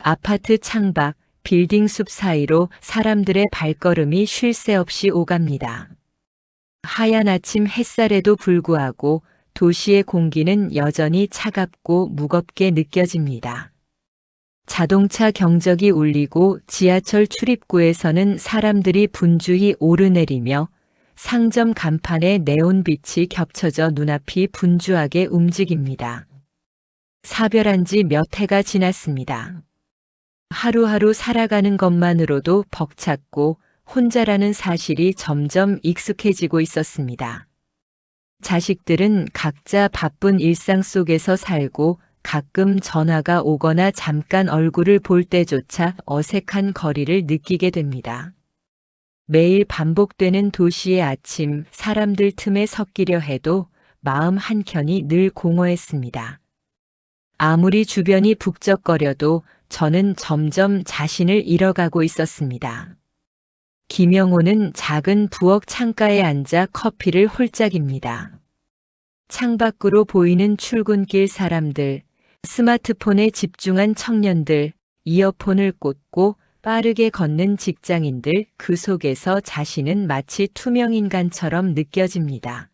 아파트 창밖, 빌딩 숲 사이로 사람들의 발걸음이 쉴 새 없이 오갑니다. 하얀 아침 햇살에도 불구하고 도시의 공기는 여전히 차갑고 무겁게 느껴집니다. 자동차 경적이 울리고 지하철 출입구에서는 사람들이 분주히 오르내리며 상점 간판에 네온빛이 겹쳐져 눈앞이 분주하게 움직입니다. 사별한 지 몇 해가 지났습니다. 하루하루 살아가는 것만으로도 벅찼고 혼자라는 사실이 점점 익숙해지고 있었습니다. 자식들은 각자 바쁜 일상 속에서 살고 가끔 전화가 오거나 잠깐 얼굴을 볼 때조차 어색한 거리를 느끼게 됩니다. 매일 반복되는 도시의 아침, 사람들 틈에 섞이려 해도 마음 한켠이 늘 공허했습니다. 아무리 주변이 북적거려도 저는 점점 자신을 잃어가고 있었습니다. 김영호는 작은 부엌 창가에 앉아 커피를 홀짝입니다. 창밖으로 보이는 출근길 사람들, 스마트폰에 집중한 청년들, 이어폰을 꽂고 빠르게 걷는 직장인들, 그 속에서 자신은 마치 투명인간처럼 느껴집니다.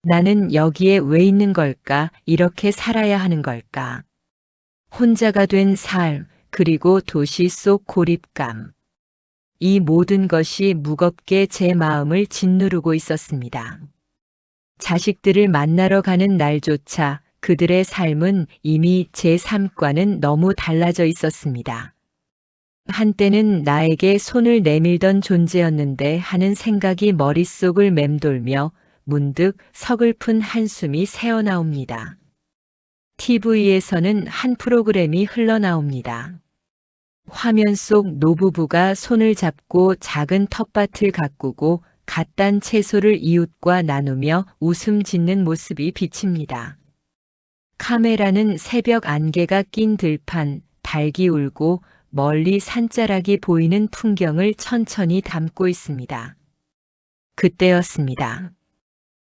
나는 여기에 왜 있는 걸까? 이렇게 살아야 하는 걸까? 혼자가 된 삶, 그리고 도시 속 고립감. 이 모든 것이 무겁게 제 마음을 짓누르고 있었습니다. 자식들을 만나러 가는 날조차 그들의 삶은 이미 제 삶과는 너무 달라져 있었습니다. 한때는 나에게 손을 내밀던 존재였는데 하는 생각이 머릿속을 맴돌며 문득 서글픈 한숨이 새어나옵니다. TV에서는 한 프로그램이 흘러나옵니다. 화면 속 노부부가 손을 잡고 작은 텃밭을 가꾸고 갓 딴 채소를 이웃과 나누며 웃음 짓는 모습이 비칩니다. 카메라는 새벽 안개가 낀 들판, 닭이 울고 멀리 산자락이 보이는 풍경을 천천히 담고 있습니다. 그때였습니다.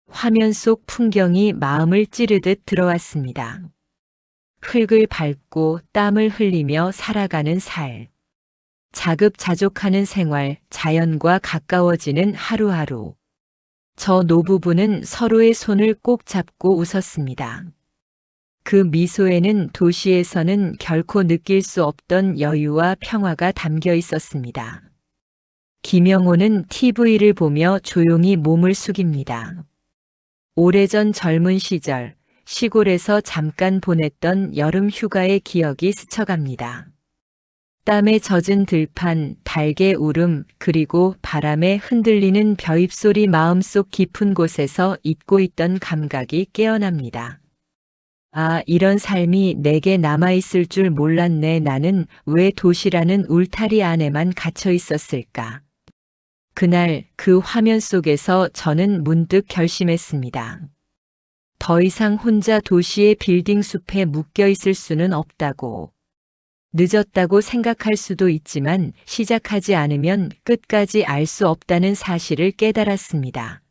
화면 속 풍경이 마음을 찌르듯 들어왔습니다. 흙을 밟고 땀을 흘리며 살아가는 살. 자급자족하는 생활, 자연과 가까워지는 하루하루. 저 노부부는 서로의 손을 꼭 잡고 웃었습니다. 그 미소에는 도시에서는 결코 느낄 수 없던 여유와 평화가 담겨 있었습니다. 김영호는 TV를 보며 조용히 몸을 숙입니다. 오래전 젊은 시절, 시골에서 잠깐 보냈던 여름 휴가의 기억이 스쳐갑니다. 땀에 젖은 들판, 닭의 울음, 그리고 바람에 흔들리는 벼잎소리 마음속 깊은 곳에서 잊고 있던 감각이 깨어납니다. 아, 이런 삶이 내게 남아있을 줄 몰랐네. 나는 왜 도시라는 울타리 안에만 갇혀 있었을까? 그날 그 화면 속에서 저는 문득 결심했습니다. 더 이상 혼자 도시의 빌딩 숲에 묶여 있을 수는 없다고. 늦었다고 생각할 수도 있지만 시작하지 않으면 끝까지 알 수 없다는 사실을 깨달았습니다.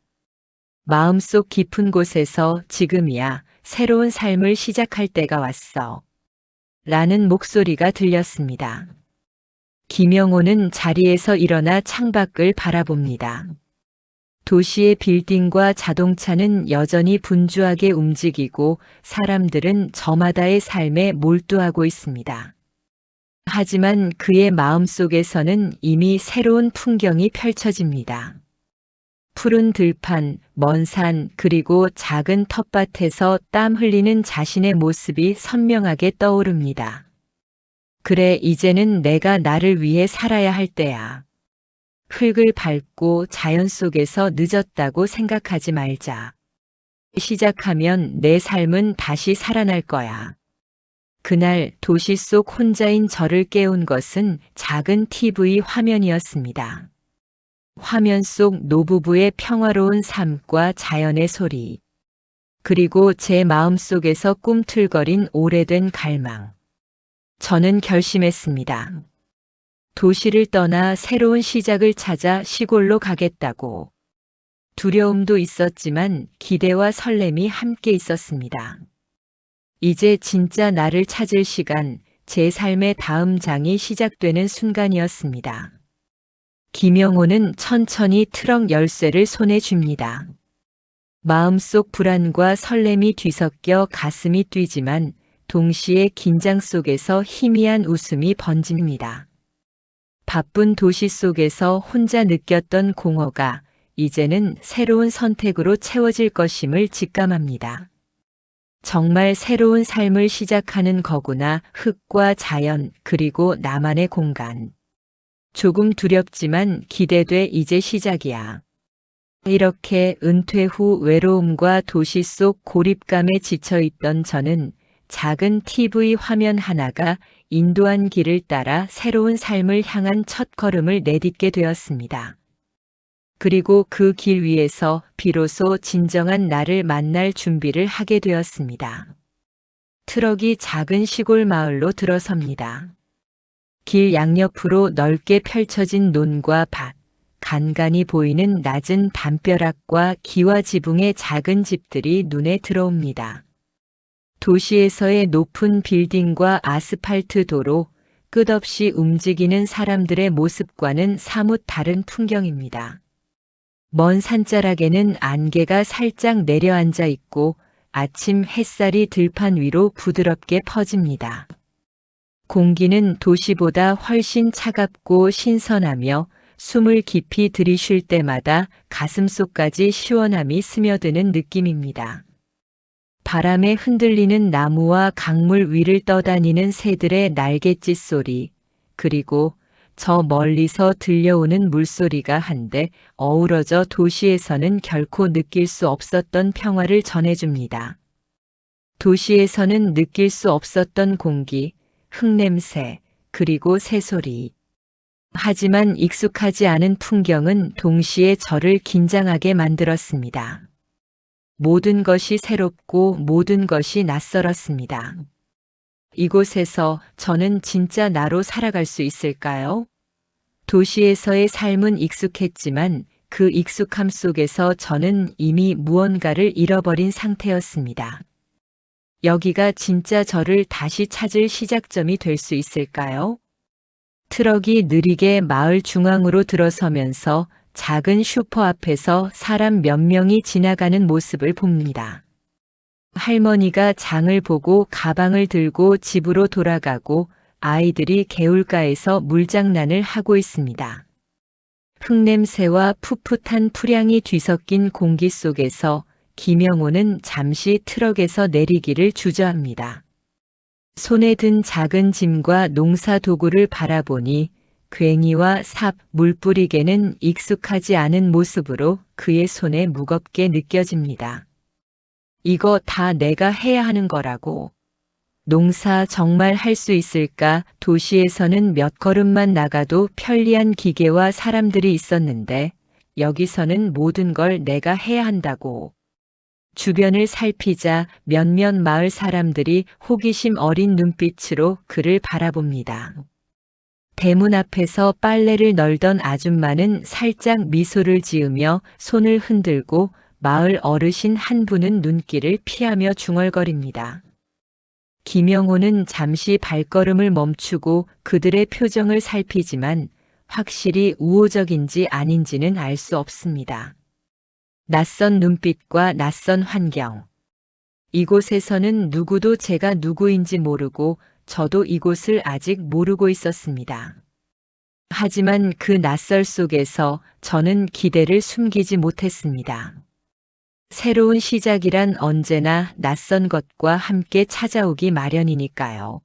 마음속 깊은 곳에서 지금이야 새로운 삶을 시작할 때가 왔어. 라는 목소리가 들렸습니다. 김영호는 자리에서 일어나 창밖을 바라봅니다. 도시의 빌딩과 자동차는 여전히 분주하게 움직이고 사람들은 저마다의 삶에 몰두하고 있습니다. 하지만 그의 마음속에서는 이미 새로운 풍경이 펼쳐집니다. 푸른 들판, 먼 산, 그리고 작은 텃밭에서 땀 흘리는 자신의 모습이 선명하게 떠오릅니다. 그래, 이제는 내가 나를 위해 살아야 할 때야. 흙을 밟고 자연 속에서 늦었다고 생각하지 말자. 시작하면 내 삶은 다시 살아날 거야. 그날 도시 속 혼자인 저를 깨운 것은 작은 TV 화면이었습니다. 화면 속 노부부의 평화로운 삶과 자연의 소리, 그리고 제 마음속에서 꿈틀거린 오래된 갈망. 저는 결심했습니다. 도시를 떠나 새로운 시작을 찾아 시골로 가겠다고. 두려움도 있었지만 기대와 설렘이 함께 있었습니다. 이제 진짜 나를 찾을 시간, 제 삶의 다음 장이 시작되는 순간이었습니다. 김영호는 천천히 트럭 열쇠를 손에 쥡니다. 마음속 불안과 설렘이 뒤섞여 가슴이 뛰지만 동시에 긴장 속에서 희미한 웃음이 번집니다. 바쁜 도시 속에서 혼자 느꼈던 공허가 이제는 새로운 선택으로 채워질 것임을 직감합니다. 정말 새로운 삶을 시작하는 거구나. 흙과 자연 그리고 나만의 공간. 조금 두렵지만 기대돼. 이제 시작이야. 이렇게 은퇴 후 외로움과 도시 속 고립감에 지쳐있던 저는 작은 TV 화면 하나가 인도한 길을 따라 새로운 삶을 향한 첫걸음을 내딛게 되었습니다. 그리고 그 길 위에서 비로소 진정한 나를 만날 준비를 하게 되었습니다. 트럭이 작은 시골 마을로 들어섭니다. 길 양옆으로 넓게 펼쳐진 논과 밭, 간간히 보이는 낮은 담벼락과 기와 지붕의 작은 집들이 눈에 들어옵니다. 도시에서의 높은 빌딩과 아스팔트 도로, 끝없이 움직이는 사람들의 모습과는 사뭇 다른 풍경입니다. 먼 산자락에는 안개가 살짝 내려앉아 있고 아침 햇살이 들판 위로 부드럽게 퍼집니다. 공기는 도시보다 훨씬 차갑고 신선하며 숨을 깊이 들이쉴 때마다 가슴속까지 시원함이 스며드는 느낌입니다. 바람에 흔들리는 나무와 강물 위를 떠다니는 새들의 날갯짓 소리, 그리고 저 멀리서 들려오는 물소리가 한데 어우러져 도시에서는 결코 느낄 수 없었던 평화를 전해줍니다. 도시에서는 느낄 수 없었던 공기, 흙냄새, 그리고 새소리. 하지만 익숙하지 않은 풍경은 동시에 저를 긴장하게 만들었습니다. 모든 것이 새롭고 모든 것이 낯설었습니다. 이곳에서 저는 진짜 나로 살아갈 수 있을까요? 도시에서의 삶은 익숙했지만 그 익숙함 속에서 저는 이미 무언가를 잃어버린 상태였습니다. 여기가 진짜 저를 다시 찾을 시작점이 될 수 있을까요? 트럭이 느리게 마을 중앙으로 들어서면서 작은 슈퍼 앞에서 사람 몇 명이 지나가는 모습을 봅니다. 할머니가 장을 보고 가방을 들고 집으로 돌아가고 아이들이 개울가에서 물장난을 하고 있습니다. 흙냄새와 풋풋한 풀향이 뒤섞인 공기 속에서 김영호는 잠시 트럭에서 내리기를 주저합니다. 손에 든 작은 짐과 농사 도구를 바라보니 괭이와 삽, 물뿌리개는 익숙하지 않은 모습으로 그의 손에 무겁게 느껴집니다. 이거 다 내가 해야 하는 거라고. 농사 정말 할 수 있을까? 도시에서는 몇 걸음만 나가도 편리한 기계와 사람들이 있었는데 여기서는 모든 걸 내가 해야 한다고. 주변을 살피자 몇몇 마을 사람들이 호기심 어린 눈빛으로 그를 바라봅니다. 대문 앞에서 빨래를 널던 아줌마는 살짝 미소를 지으며 손을 흔들고 마을 어르신 한 분은 눈길을 피하며 중얼거립니다. 김영호는 잠시 발걸음을 멈추고 그들의 표정을 살피지만 확실히 우호적인지 아닌지는 알 수 없습니다. 낯선 눈빛과 낯선 환경. 이곳에서는 누구도 제가 누구인지 모르고 저도 이곳을 아직 모르고 있었습니다. 하지만 그 낯설 속에서 저는 기대를 숨기지 못했습니다. 새로운 시작이란 언제나 낯선 것과 함께 찾아오기 마련이니까요.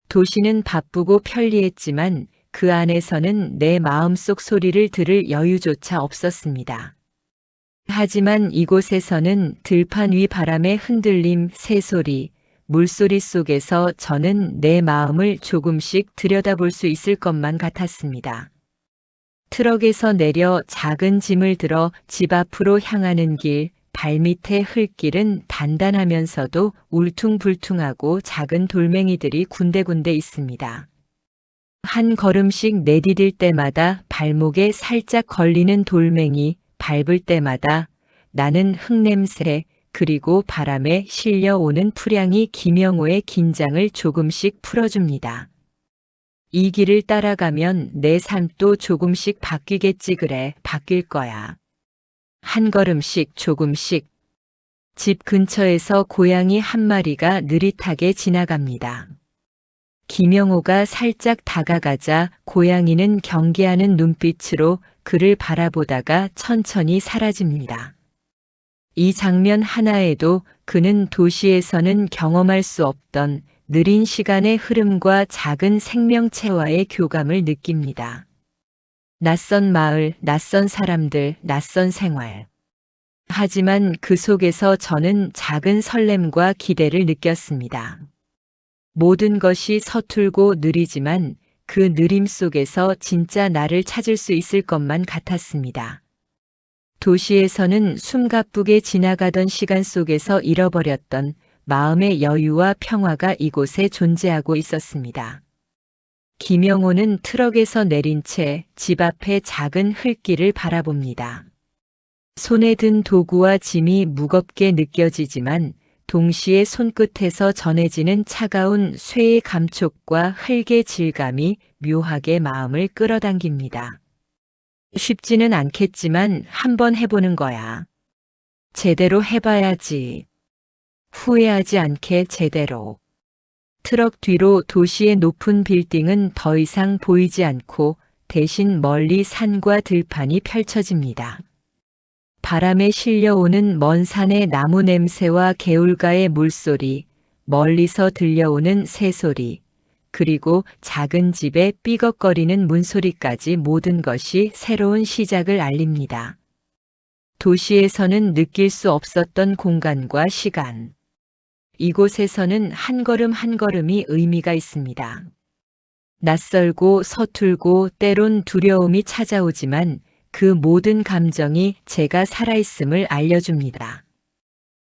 도시는 바쁘고 편리했지만 그 안에서는 내 마음속 소리를 들을 여유조차 없었습니다. 하지만 이곳에서는 들판 위 바람의 흔들림, 새소리, 물소리 속에서 저는 내 마음을 조금씩 들여다볼 수 있을 것만 같았습니다. 트럭에서 내려 작은 짐을 들어 집 앞으로 향하는 길, 발밑의 흙길은 단단하면서도 울퉁불퉁하고 작은 돌멩이들이 군데군데 있습니다. 한 걸음씩 내디딜 때마다 발목에 살짝 걸리는 돌멩이, 밟을 때마다 나는 흙냄새, 그리고 바람에 실려오는 풀향이 김영호의 긴장을 조금씩 풀어줍니다. 이 길을 따라가면 내 삶도 조금씩 바뀌겠지. 그래, 바뀔 거야. 한 걸음씩 조금씩. 집 근처에서 고양이 한 마리가 느릿하게 지나갑니다. 김영호가 살짝 다가가자 고양이는 경계하는 눈빛으로 그를 바라보다가 천천히 사라집니다. 이 장면 하나에도 그는 도시에서는 경험할 수 없던 느린 시간의 흐름과 작은 생명체와의 교감을 느낍니다. 낯선 마을, 낯선 사람들, 낯선 생활. 하지만 그 속에서 저는 작은 설렘과 기대를 느꼈습니다. 모든 것이 서툴고 느리지만 그 느림 속에서 진짜 나를 찾을 수 있을 것만 같았습니다. 도시에서는 숨가쁘게 지나가던 시간 속에서 잃어버렸던 마음의 여유와 평화가 이곳에 존재하고 있었습니다. 김영호는 트럭에서 내린 채 집 앞의 작은 흙길을 바라봅니다. 손에 든 도구와 짐이 무겁게 느껴지지만 동시에 손끝에서 전해지는 차가운 쇠의 감촉과 흙의 질감이 묘하게 마음을 끌어당깁니다. 쉽지는 않겠지만 한번 해보는 거야. 제대로 해봐야지. 후회하지 않게 제대로. 트럭 뒤로 도시의 높은 빌딩은 더 이상 보이지 않고 대신 멀리 산과 들판이 펼쳐집니다. 바람에 실려오는 먼 산의 나무 냄새와 개울가의 물소리, 멀리서 들려오는 새소리, 그리고 작은 집의 삐걱거리는 문소리까지 모든 것이 새로운 시작을 알립니다. 도시에서는 느낄 수 없었던 공간과 시간. 이곳에서는 한 걸음 한 걸음이 의미가 있습니다. 낯설고 서툴고 때론 두려움이 찾아오지만 그 모든 감정이 제가 살아있음을 알려줍니다.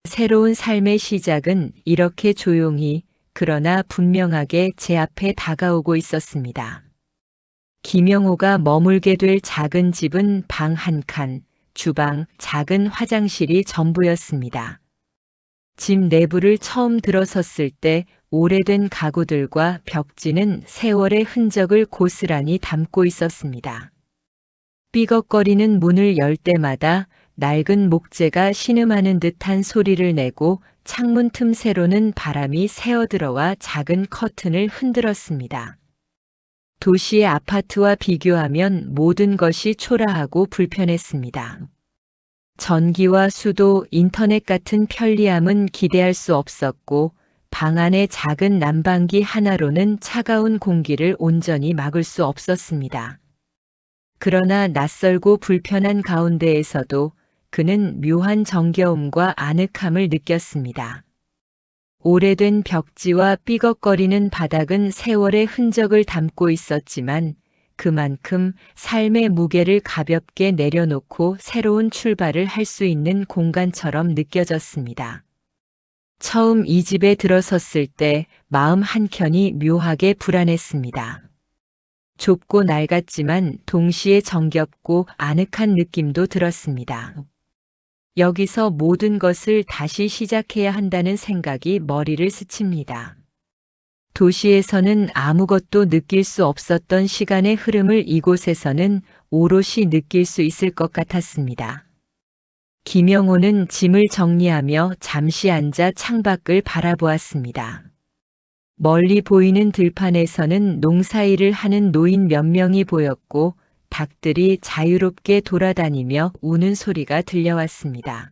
새로운 삶의 시작은 이렇게 조용히 그러나 분명하게 제 앞에 다가오고 있었습니다. 김영호가 머물게 될 작은 집은 방 한 칸, 주방, 작은 화장실이 전부였습니다. 집 내부를 처음 들어섰을 때 오래된 가구들과 벽지는 세월의 흔적을 고스란히 담고 있었습니다. 삐걱거리는 문을 열 때마다 낡은 목재가 신음하는 듯한 소리를 내고 창문 틈새로는 바람이 새어들어와 작은 커튼을 흔들었습니다. 도시의 아파트와 비교하면 모든 것이 초라하고 불편했습니다. 전기와 수도, 인터넷 같은 편리함은 기대할 수 없었고 방 안의 작은 난방기 하나로는 차가운 공기를 온전히 막을 수 없었습니다. 그러나 낯설고 불편한 가운데에서도 그는 묘한 정겨움과 아늑함을 느꼈습니다. 오래된 벽지와 삐걱거리는 바닥은 세월의 흔적을 담고 있었지만 그만큼 삶의 무게를 가볍게 내려놓고 새로운 출발을 할 수 있는 공간처럼 느껴졌습니다. 처음 이 집에 들어섰을 때 마음 한켠이 묘하게 불안했습니다. 좁고 낡았지만 동시에 정겹고 아늑한 느낌도 들었습니다. 여기서 모든 것을 다시 시작해야 한다는 생각이 머리를 스칩니다. 도시에서는 아무것도 느낄 수 없었던 시간의 흐름을 이곳에서는 오롯이 느낄 수 있을 것 같았습니다. 김영호는 짐을 정리하며 잠시 앉아 창밖을 바라보았습니다. 멀리 보이는 들판에서는 농사일을 하는 노인 몇 명이 보였고 닭들이 자유롭게 돌아다니며 우는 소리가 들려왔습니다.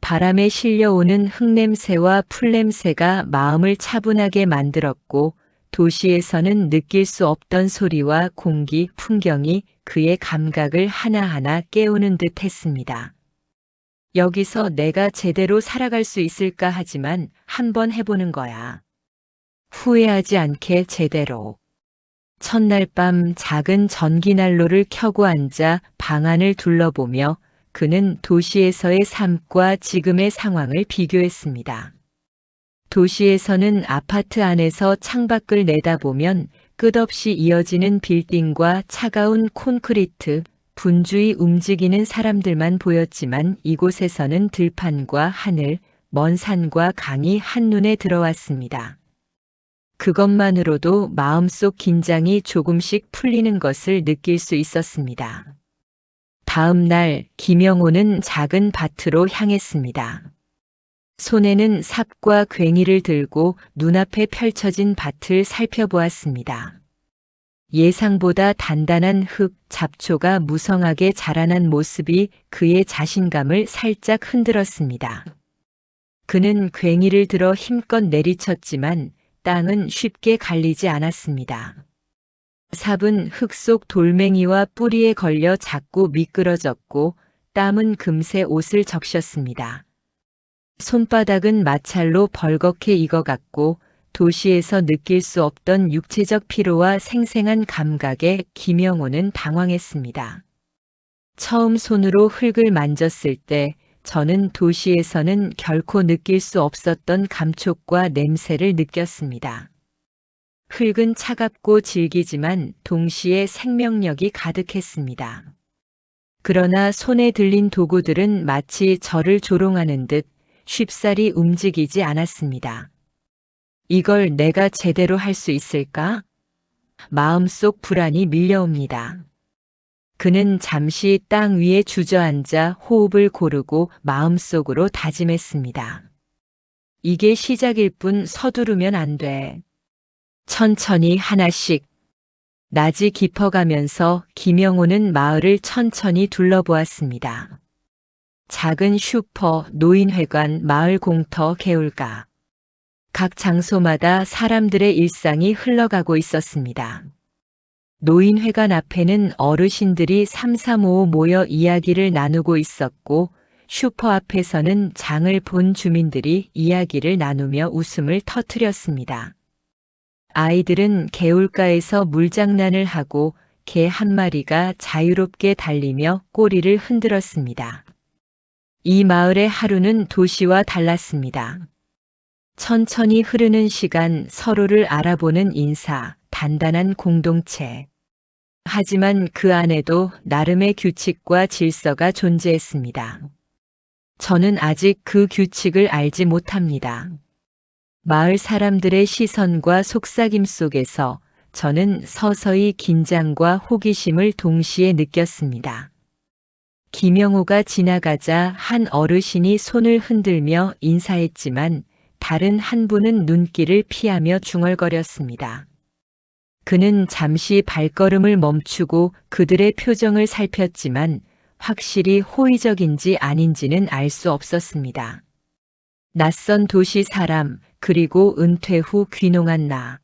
바람에 실려오는 흙냄새와 풀냄새가 마음을 차분하게 만들었고 도시에서는 느낄 수 없던 소리와 공기, 풍경이 그의 감각을 하나하나 깨우는 듯 했습니다. 여기서 내가 제대로 살아갈 수 있을까 하지만 한번 해보는 거야. 후회하지 않게 제대로. 첫날 밤 작은 전기난로를 켜고 앉아 방 안을 둘러보며 그는 도시에서의 삶과 지금의 상황을 비교했습니다. 도시에서는 아파트 안에서 창밖을 내다보면 끝없이 이어지는 빌딩과 차가운 콘크리트, 분주히 움직이는 사람들만 보였지만 이곳에서는 들판과 하늘, 먼 산과 강이 한눈에 들어왔습니다. 그것만으로도 마음속 긴장이 조금씩 풀리는 것을 느낄 수 있었습니다. 다음 날 김영호는 작은 밭으로 향했습니다. 손에는 삽과 괭이를 들고 눈앞에 펼쳐진 밭을 살펴보았습니다. 예상보다 단단한 흙, 잡초가 무성하게 자라난 모습이 그의 자신감을 살짝 흔들었습니다. 그는 괭이를 들어 힘껏 내리쳤지만 땅은 쉽게 갈리지 않았습니다. 삽은 흙 속 돌멩이와 뿌리에 걸려 자꾸 미끄러졌고 땀은 금세 옷을 적셨습니다. 손바닥은 마찰로 벌겋게 익어갔고 도시에서 느낄 수 없던 육체적 피로와 생생한 감각에 김영호는 당황했습니다. 처음 손으로 흙을 만졌을 때 저는 도시에서는 결코 느낄 수 없었던 감촉과 냄새를 느꼈습니다. 흙은 차갑고 질기지만 동시에 생명력이 가득했습니다. 그러나 손에 들린 도구들은 마치 저를 조롱하는 듯 쉽사리 움직이지 않았습니다. 이걸 내가 제대로 할 수 있을까? 마음속 불안이 밀려옵니다. 그는 잠시 땅 위에 주저앉아 호흡을 고르고 마음속으로 다짐했습니다. 이게 시작일 뿐 서두르면 안 돼. 천천히 하나씩. 낮이 깊어가면서 김영호는 마을을 천천히 둘러보았습니다. 작은 슈퍼, 노인회관, 마을 공터, 개울가. 각 장소마다 사람들의 일상이 흘러가고 있었습니다. 노인회관 앞에는 어르신들이 삼삼오오 모여 이야기를 나누고 있었고 슈퍼 앞에서는 장을 본 주민들이 이야기를 나누며 웃음을 터뜨렸습니다. 아이들은 개울가에서 물장난을 하고 개 한 마리가 자유롭게 달리며 꼬리를 흔들었습니다. 이 마을의 하루는 도시와 달랐습니다. 천천히 흐르는 시간, 서로를 알아보는 인사, 단단한 공동체. 하지만 그 안에도 나름의 규칙과 질서가 존재했습니다. 저는 아직 그 규칙을 알지 못합니다. 마을 사람들의 시선과 속삭임 속에서 저는 서서히 긴장과 호기심을 동시에 느꼈습니다. 김영호가 지나가자 한 어르신이 손을 흔들며 인사했지만 다른 한 분은 눈길을 피하며 중얼거렸습니다. 그는 잠시 발걸음을 멈추고 그들의 표정을 살폈지만 확실히 호의적인지 아닌지는 알 수 없었습니다. 낯선 도시 사람, 그리고 은퇴 후 귀농한 나.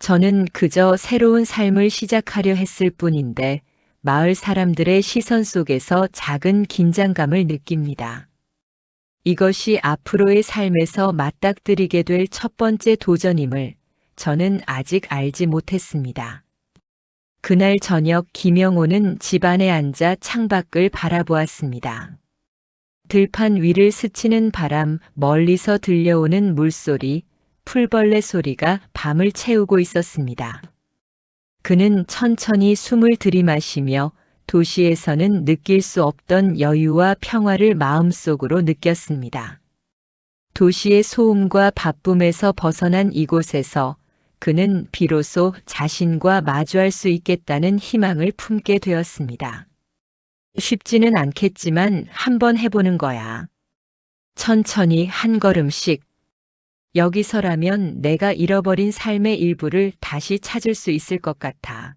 저는 그저 새로운 삶을 시작하려 했을 뿐인데 마을 사람들의 시선 속에서 작은 긴장감을 느낍니다. 이것이 앞으로의 삶에서 맞닥뜨리게 될 첫 번째 도전임을 저는 아직 알지 못했습니다. 그날 저녁 김영호는 집 안에 앉아 창밖을 바라보았습니다. 들판 위를 스치는 바람, 멀리서 들려오는 물소리, 풀벌레 소리가 밤을 채우고 있었습니다. 그는 천천히 숨을 들이마시며 도시에서는 느낄 수 없던 여유와 평화를 마음속으로 느꼈습니다. 도시의 소음과 바쁨에서 벗어난 이곳에서 그는 비로소 자신과 마주할 수 있겠다는 희망을 품게 되었습니다. 쉽지는 않겠지만 한번 해보는 거야. 천천히 한 걸음씩. 여기서라면 내가 잃어버린 삶의 일부를 다시 찾을 수 있을 것 같아.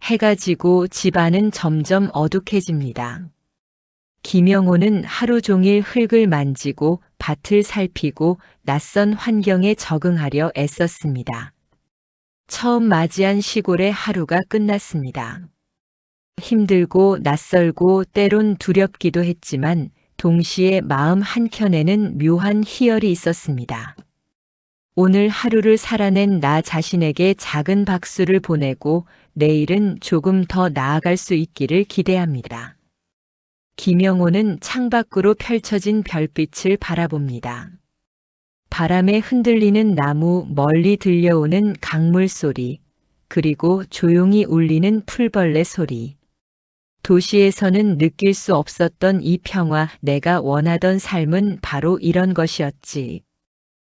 해가 지고 집안은 점점 어둑해집니다. 김영호는 하루 종일 흙을 만지고 밭을 살피고 낯선 환경에 적응하려 애썼습니다. 처음 맞이한 시골의 하루가 끝났습니다. 힘들고 낯설고 때론 두렵기도 했지만 동시에 마음 한켠에는 묘한 희열이 있었습니다. 오늘 하루를 살아낸 나 자신에게 작은 박수를 보내고 내일은 조금 더 나아갈 수 있기를 기대합니다. 김영호는 창밖으로 펼쳐진 별빛을 바라봅니다. 바람에 흔들리는 나무, 멀리 들려오는 강물 소리, 그리고 조용히 울리는 풀벌레 소리. 도시에서는 느낄 수 없었던 이 평화, 내가 원하던 삶은 바로 이런 것이었지.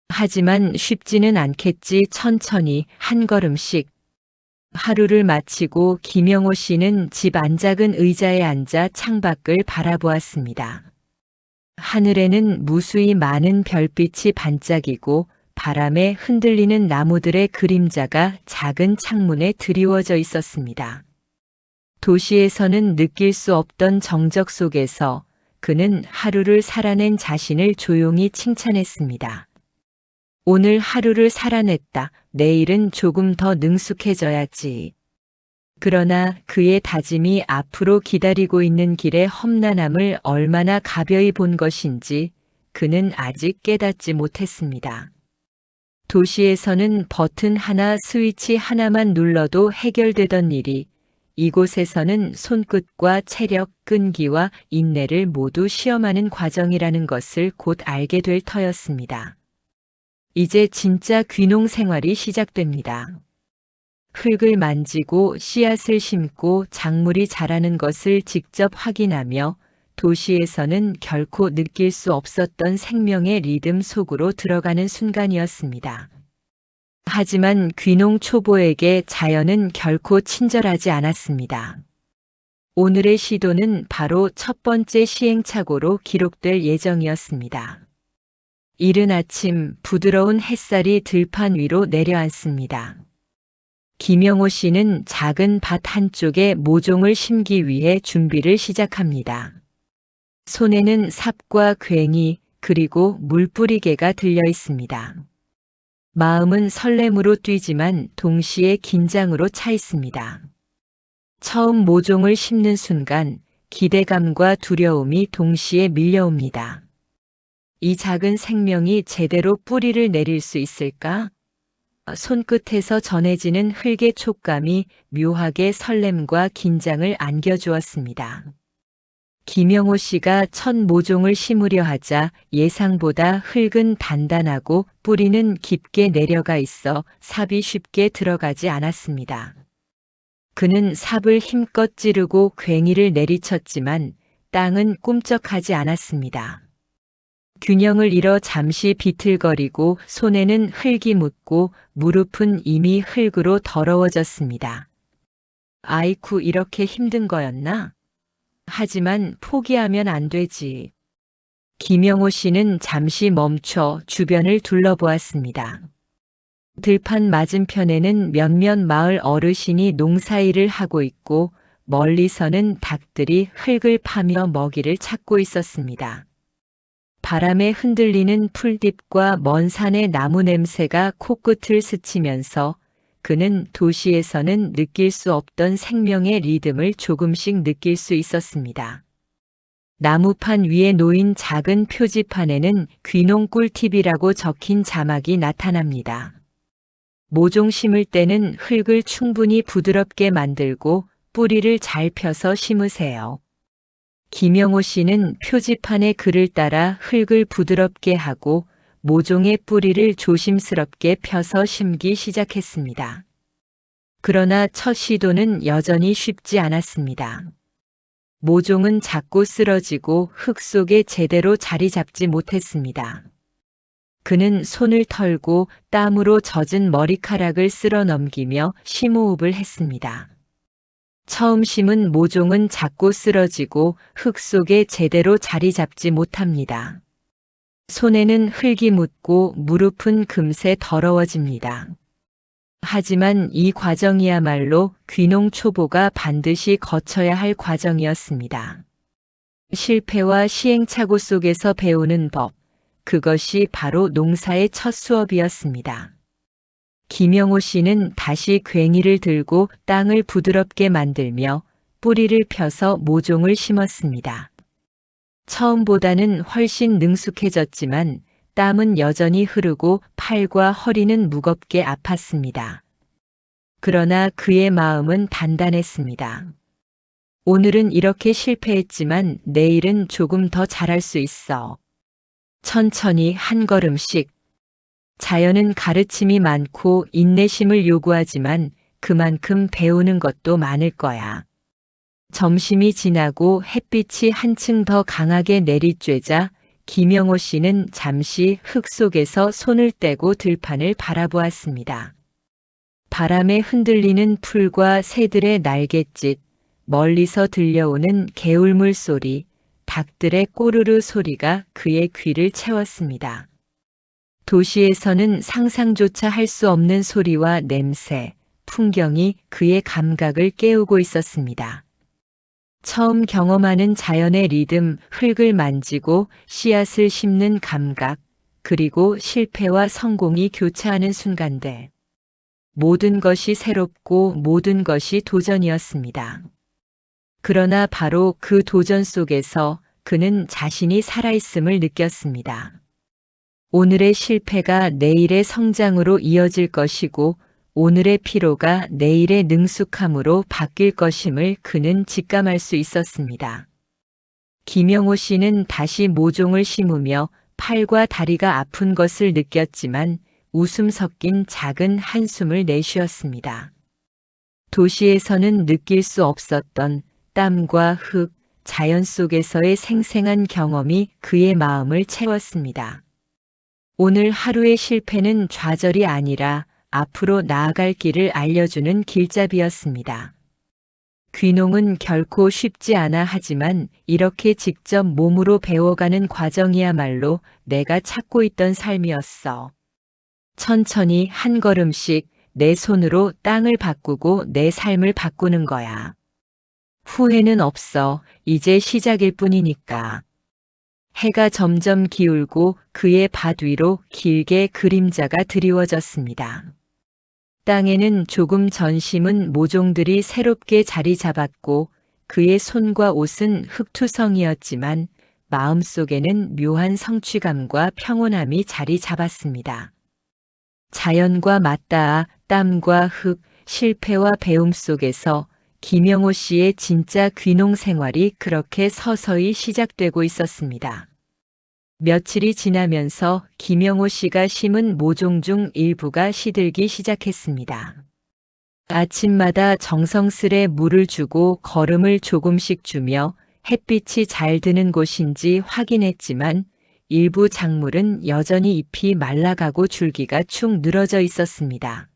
하지만 쉽지는 않겠지. 천천히 한 걸음씩. 하루를 마치고 김영호 씨는 집 안작은 의자에 앉아 창밖을 바라보았습니다. 하늘에는 무수히 많은 별빛이 반짝이고 바람에 흔들리는 나무들의 그림자가 작은 창문에 드리워져 있었습니다. 도시에서는 느낄 수 없던 정적 속에서 그는 하루를 살아낸 자신을 조용히 칭찬했습니다. 오늘 하루를 살아냈다. 내일은 조금 더 능숙해져야지. 그러나 그의 다짐이 앞으로 기다리고 있는 길의 험난함을 얼마나 가벼이 본 것인지 그는 아직 깨닫지 못했습니다. 도시에서는 버튼 하나, 스위치 하나만 눌러도 해결되던 일이 이곳에서는 손끝과 체력, 끈기와 인내를 모두 시험하는 과정이라는 것을 곧 알게 될 터였습니다. 이제 진짜 귀농 생활이 시작됩니다. 흙을 만지고 씨앗을 심고 작물이 자라는 것을 직접 확인하며 도시에서는 결코 느낄 수 없었던 생명의 리듬 속으로 들어가는 순간이었습니다. 하지만 귀농 초보에게 자연은 결코 친절하지 않았습니다. 오늘의 시도는 바로 첫 번째 시행착오로 기록될 예정이었습니다. 이른 아침 부드러운 햇살이 들판 위로 내려앉습니다. 김영호 씨는 작은 밭 한쪽에 모종을 심기 위해 준비를 시작합니다. 손에는 삽과 괭이 그리고 물뿌리개가 들려 있습니다. 마음은 설렘으로 뛰지만 동시에 긴장으로 차 있습니다. 처음 모종을 심는 순간 기대감과 두려움이 동시에 밀려옵니다. 이 작은 생명이 제대로 뿌리를 내릴 수 있을까? 손끝에서 전해지는 흙의 촉감이 묘하게 설렘과 긴장을 안겨주었습니다. 김영호 씨가 첫 모종을 심으려 하자 예상보다 흙은 단단하고 뿌리는 깊게 내려가 있어 삽이 쉽게 들어가지 않았습니다. 그는 삽을 힘껏 찌르고 괭이를 내리쳤지만 땅은 꿈쩍하지 않았습니다. 균형을 잃어 잠시 비틀거리고 손에는 흙이 묻고 무릎은 이미 흙으로 더러워졌습니다. 아이쿠, 이렇게 힘든 거였나? 하지만 포기하면 안 되지. 김영호 씨는 잠시 멈춰 주변을 둘러보았습니다. 들판 맞은편에는 몇몇 마을 어르신이 농사일을 하고 있고 멀리서는 닭들이 흙을 파며 먹이를 찾고 있었습니다. 바람에 흔들리는 풀잎과 먼 산의 나무 냄새가 코끝을 스치면서 그는 도시에서는 느낄 수 없던 생명의 리듬을 조금씩 느낄 수 있었습니다. 나무판 위에 놓인 작은 표지판에는 귀농 꿀팁이라고 적힌 자막이 나타납니다. 모종 심을 때는 흙을 충분히 부드럽게 만들고 뿌리를 잘 펴서 심으세요. 김영호 씨는 표지판의 글을 따라 흙을 부드럽게 하고 모종의 뿌리를 조심스럽게 펴서 심기 시작했습니다. 그러나 첫 시도는 여전히 쉽지 않았습니다. 모종은 자꾸 쓰러지고 흙 속에 제대로 자리 잡지 못했습니다. 그는 손을 털고 땀으로 젖은 머리카락을 쓸어 넘기며 심호흡을 했습니다. 처음 심은 모종은 자꾸 쓰러지고 흙 속에 제대로 자리 잡지 못합니다. 손에는 흙이 묻고 무릎은 금세 더러워집니다. 하지만 이 과정이야말로 귀농 초보가 반드시 거쳐야 할 과정이었습니다. 실패와 시행착오 속에서 배우는 법, 그것이 바로 농사의 첫 수업이었습니다. 김영호 씨는 다시 괭이를 들고 땅을 부드럽게 만들며 뿌리를 펴서 모종을 심었습니다. 처음보다는 훨씬 능숙해졌지만 땀은 여전히 흐르고 팔과 허리는 무겁게 아팠습니다. 그러나 그의 마음은 단단했습니다. 오늘은 이렇게 실패했지만 내일은 조금 더 잘할 수 있어. 천천히 한 걸음씩. 자연은 가르침이 많고 인내심을 요구하지만 그만큼 배우는 것도 많을 거야. 점심이 지나고 햇빛이 한층 더 강하게 내리쬐자 김영호 씨는 잠시 흙 속에서 손을 떼고 들판을 바라보았습니다. 바람에 흔들리는 풀과 새들의 날갯짓, 멀리서 들려오는 개울물 소리, 닭들의 꼬르르 소리가 그의 귀를 채웠습니다. 도시에서는 상상조차 할 수 없는 소리와 냄새, 풍경이 그의 감각을 깨우고 있었습니다. 처음 경험하는 자연의 리듬, 흙을 만지고 씨앗을 심는 감각, 그리고 실패와 성공이 교차하는 순간들. 모든 것이 새롭고 모든 것이 도전이었습니다. 그러나 바로 그 도전 속에서 그는 자신이 살아있음을 느꼈습니다. 오늘의 실패가 내일의 성장으로 이어질 것이고 오늘의 피로가 내일의 능숙함으로 바뀔 것임을 그는 직감할 수 있었습니다. 김영호 씨는 다시 모종을 심으며 팔과 다리가 아픈 것을 느꼈지만 웃음 섞인 작은 한숨을 내쉬었습니다. 도시에서는 느낄 수 없었던 땀과 흙, 자연 속에서의 생생한 경험이 그의 마음을 채웠습니다. 오늘 하루의 실패는 좌절이 아니라 앞으로 나아갈 길을 알려주는 길잡이였습니다. 귀농은 결코 쉽지 않아 하지만 이렇게 직접 몸으로 배워가는 과정이야말로 내가 찾고 있던 삶이었어. 천천히 한 걸음씩 내 손으로 땅을 바꾸고 내 삶을 바꾸는 거야. 후회는 없어. 이제 시작일 뿐이니까. 해가 점점 기울고 그의 밭 위로 길게 그림자가 드리워졌습니다. 땅에는 조금 전 심은 모종들이 새롭게 자리 잡았고 그의 손과 옷은 흙투성이었지만 마음속에는 묘한 성취감과 평온함이 자리 잡았습니다. 자연과 맞닿아 땀과 흙, 실패와 배움 속에서 김영호 씨의 진짜 귀농 생활이 그렇게 서서히 시작되고 있었습니다. 며칠이 지나면서 김영호 씨가 심은 모종 중 일부가 시들기 시작했습니다. 아침마다 정성스레 물을 주고 거름을 조금씩 주며 햇빛이 잘 드는 곳인지 확인했지만 일부 작물은 여전히 잎이 말라가고 줄기가 축 늘어져 있었습니다.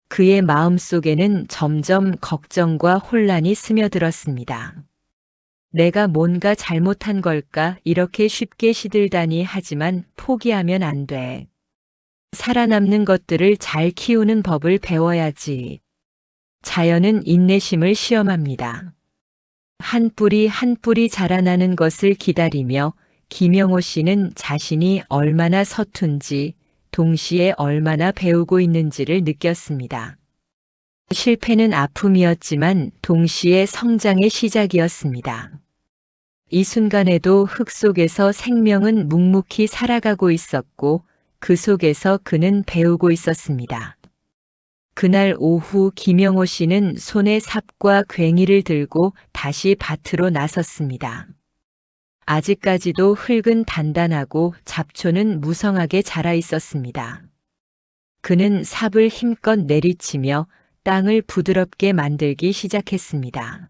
그의 마음속에는 점점 걱정과 혼란이 스며들었습니다. 내가 뭔가 잘못한 걸까? 이렇게 쉽게 시들다니. 하지만 포기하면 안 돼. 살아남는 것들을 잘 키우는 법을 배워야지. 자연은 인내심을 시험합니다. 한 뿌리 한 뿌리 자라나는 것을 기다리며 김영호 씨는 자신이 얼마나 서툰지, 동시에 얼마나 배우고 있는지를 느꼈습니다. 실패는 아픔이었지만 동시에 성장의 시작이었습니다. 이 순간에도 흙 속에서 생명은 묵묵히 살아가고 있었고 그 속에서 그는 배우고 있었습니다. 그날 오후 김영호 씨는 손에 삽과 괭이를 들고 다시 밭으로 나섰습니다. 아직까지도 흙은 단단하고 잡초는 무성하게 자라 있었습니다. 그는 삽을 힘껏 내리치며 땅을 부드럽게 만들기 시작했습니다.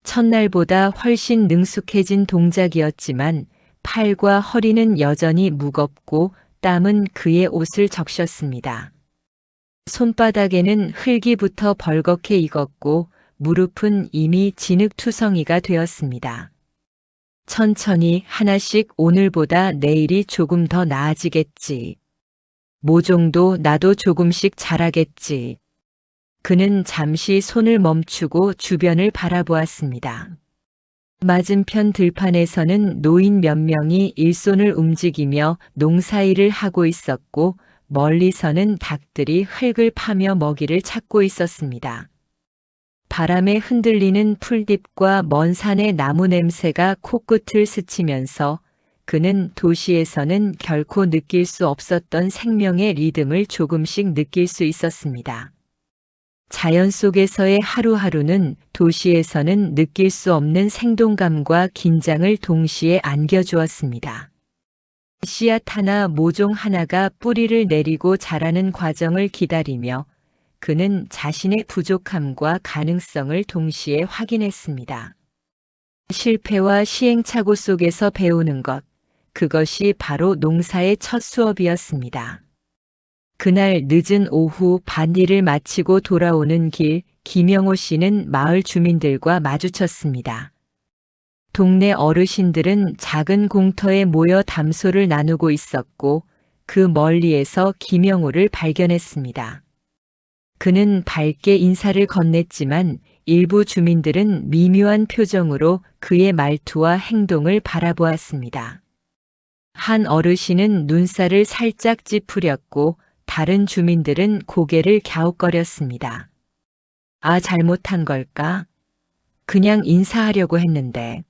첫날보다 훨씬 능숙해진 동작이었지만 팔과 허리는 여전히 무겁고 땀은 그의 옷을 적셨습니다. 손바닥에는 흙이부터 벌겋게 익었고 무릎은 이미 진흙투성이가 되었습니다. 천천히 하나씩 오늘보다 내일이 조금 더 나아지겠지. 모종도 나도 조금씩 자라겠지. 그는 잠시 손을 멈추고 주변을 바라보았습니다. 맞은편 들판에서는 노인 몇 명이 일손을 움직이며 농사일을 하고 있었고 멀리서는 닭들이 흙을 파며 먹이를 찾고 있었습니다. 바람에 흔들리는 풀잎과 먼 산의 나무 냄새가 코끝을 스치면서 그는 도시에서는 결코 느낄 수 없었던 생명의 리듬을 조금씩 느낄 수 있었습니다. 자연 속에서의 하루하루는 도시에서는 느낄 수 없는 생동감과 긴장을 동시에 안겨주었습니다. 씨앗 하나, 모종 하나가 뿌리를 내리고 자라는 과정을 기다리며 그는 자신의 부족함과 가능성을 동시에 확인했습니다. 실패와 시행착오 속에서 배우는 것, 그것이 바로 농사의 첫 수업이었습니다. 그날 늦은 오후 밭일을 마치고 돌아오는 길, 김영호 씨는 마을 주민들과 마주쳤습니다. 동네 어르신들은 작은 공터에 모여 담소를 나누고 있었고 그 멀리에서 김영호를 발견했습니다. 그는 밝게 인사를 건넸지만 일부 주민들은 미묘한 표정으로 그의 말투와 행동을 바라보았습니다. 한 어르신은 눈살을 살짝 찌푸렸고 다른 주민들은 고개를 갸웃거렸습니다. 아, 잘못한 걸까? 그냥 인사하려고 했는데.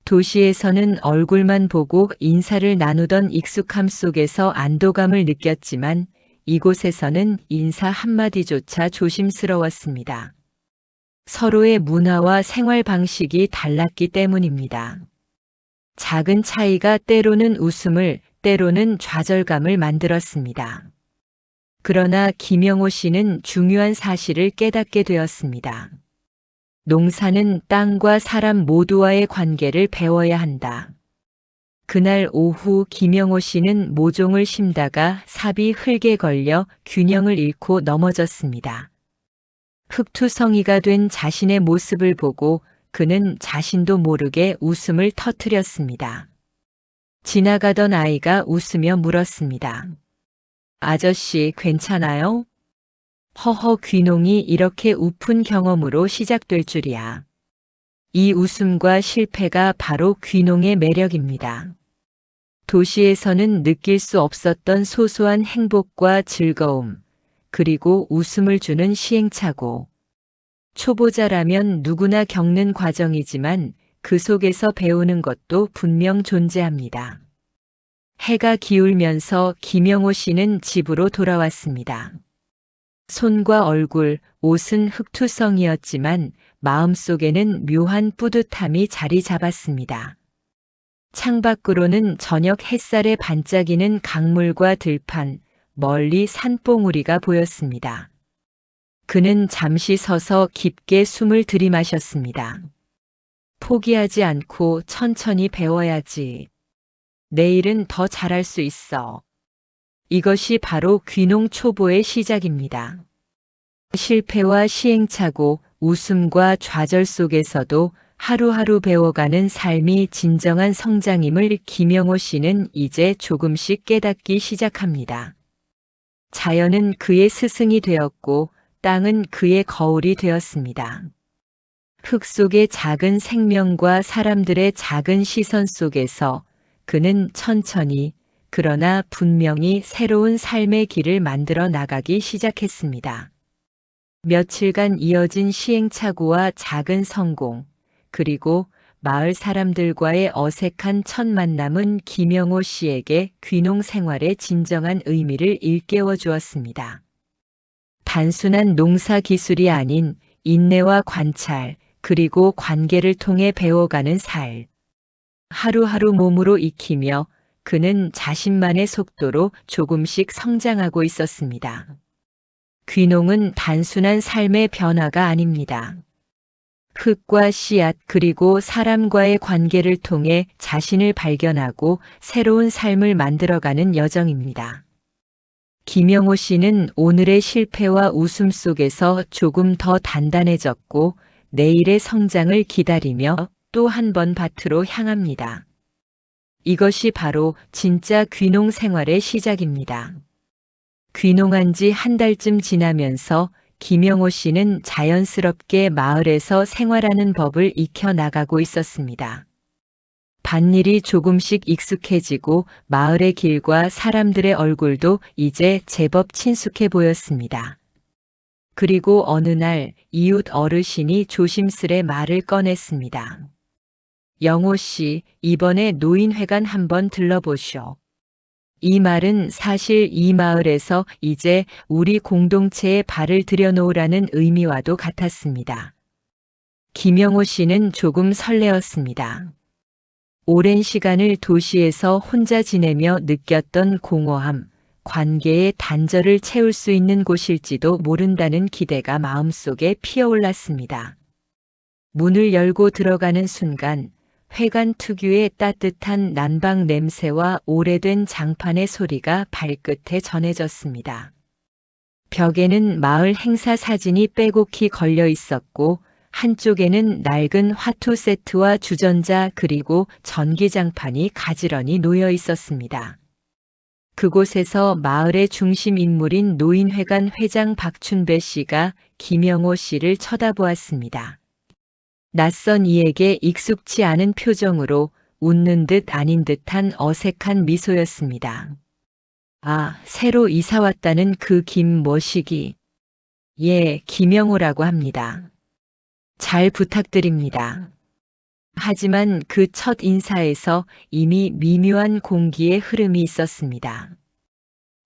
도시에서는 얼굴만 보고 인사를 나누던 익숙함 속에서 안도감을 느꼈지만 이곳에서는 인사 한마디조차 조심스러웠습니다. 서로의 문화와 생활 방식이 달랐기 때문입니다. 작은 차이가 때로는 웃음을, 때로는 좌절감을 만들었습니다. 그러나 김영호 씨는 중요한 사실을 깨닫게 되었습니다. 농사는 땅과 사람 모두와의 관계를 배워야 한다. 그날 오후 김영호 씨는 모종을 심다가 삽이 흙에 걸려 균형을 잃고 넘어졌습니다. 흙투성이가 된 자신의 모습을 보고 그는 자신도 모르게 웃음을 터뜨렸습니다. 지나가던 아이가 웃으며 물었습니다. 아저씨, 괜찮아요? 허허, 귀농이 이렇게 우픈 경험으로 시작될 줄이야. 이 웃음과 실패가 바로 귀농의 매력입니다. 도시에서는 느낄 수 없었던 소소한 행복과 즐거움, 그리고 웃음을 주는 시행착오. 초보자라면 누구나 겪는 과정이지만 그 속에서 배우는 것도 분명 존재합니다. 해가 기울면서 김영호 씨는 집으로 돌아왔습니다. 손과 얼굴, 옷은 흙투성이었지만 마음속에는 묘한 뿌듯함이 자리 잡았습니다. 창밖으로는 저녁 햇살에 반짝이는 강물과 들판, 멀리 산봉우리가 보였습니다. 그는 잠시 서서 깊게 숨을 들이마셨습니다. 포기하지 않고 천천히 배워야지. 내일은 더 잘할 수 있어. 이것이 바로 귀농 초보의 시작입니다. 실패와 시행착오, 웃음과 좌절 속에서도 하루하루 배워가는 삶이 진정한 성장임을 김영호 씨는 이제 조금씩 깨닫기 시작합니다. 자연은 그의 스승이 되었고 땅은 그의 거울이 되었습니다. 흙 속의 작은 생명과 사람들의 작은 시선 속에서 그는 천천히 그러나 분명히 새로운 삶의 길을 만들어 나가기 시작했습니다. 며칠간 이어진 시행착오와 작은 성공, 그리고 마을 사람들과의 어색한 첫 만남은 김영호 씨에게 귀농 생활의 진정한 의미를 일깨워 주었습니다. 단순한 농사 기술이 아닌 인내와 관찰, 그리고 관계를 통해 배워가는 살. 하루하루 몸으로 익히며 그는 자신만의 속도로 조금씩 성장하고 있었습니다. 귀농은 단순한 삶의 변화가 아닙니다. 흙과 씨앗 그리고 사람과의 관계를 통해 자신을 발견하고 새로운 삶을 만들어가는 여정입니다. 김영호 씨는 오늘의 실패와 웃음 속에서 조금 더 단단해졌고 내일의 성장을 기다리며 또 한 번 밭으로 향합니다. 이것이 바로 진짜 귀농 생활의 시작입니다. 귀농한 지 한 달쯤 지나면서 김영호 씨는 자연스럽게 마을에서 생활하는 법을 익혀 나가고 있었습니다. 밭일이 조금씩 익숙해지고 마을의 길과 사람들의 얼굴도 이제 제법 친숙해 보였습니다. 그리고 어느 날 이웃 어르신이 조심스레 말을 꺼냈습니다. 영호 씨, 이번에 노인회관 한번 들러보쇼. 이 말은 사실 이 마을에서 이제 우리 공동체에 발을 들여놓으라는 의미와도 같았습니다. 김영호 씨는 조금 설레었습니다. 오랜 시간을 도시에서 혼자 지내며 느꼈던 공허함, 관계의 단절을 채울 수 있는 곳일지도 모른다는 기대가 마음속에 피어올랐습니다. 문을 열고 들어가는 순간 회관 특유의 따뜻한 난방 냄새와 오래된 장판의 소리가 발끝에 전해졌습니다. 벽에는 마을 행사 사진이 빼곡히 걸려 있었고 한쪽에는 낡은 화투 세트와 주전자 그리고 전기장판이 가지런히 놓여 있었습니다. 그곳에서 마을의 중심 인물인 노인회관 회장 박춘배 씨가 김영호 씨를 쳐다보았습니다. 낯선 이에게 익숙치 않은 표정으로 웃는 듯 아닌 듯한 어색한 미소였습니다. 아, 새로 이사 왔다는 그 김모식이. 예, 김영호라고 합니다. 잘 부탁드립니다. 하지만 그 첫 인사에서 이미 미묘한 공기의 흐름이 있었습니다.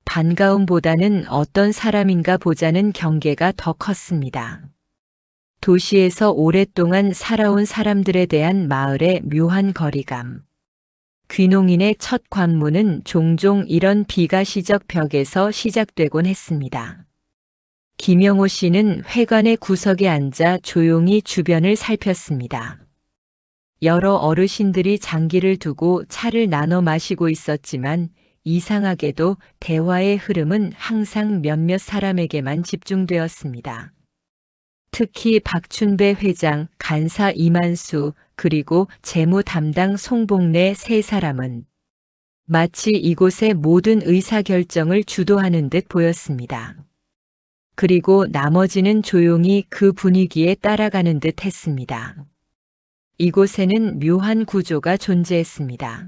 반가움보다는 어떤 사람인가 보자는 경계가 더 컸습니다. 도시에서 오랫동안 살아온 사람들에 대한 마을의 묘한 거리감. 귀농인의 첫 관문은 종종 이런 비가시적 벽에서 시작되곤 했습니다. 김영호 씨는 회관의 구석에 앉아 조용히 주변을 살폈습니다. 여러 어르신들이 장기를 두고 차를 나눠 마시고 있었지만 이상하게도 대화의 흐름은 항상 몇몇 사람에게만 집중되었습니다. 특히 박춘배 회장, 간사 이만수, 그리고 재무 담당 송복래 세 사람은 마치 이곳의 모든 의사결정을 주도하는 듯 보였습니다. 그리고 나머지는 조용히 그 분위기에 따라가는 듯 했습니다. 이곳에는 묘한 구조가 존재했습니다.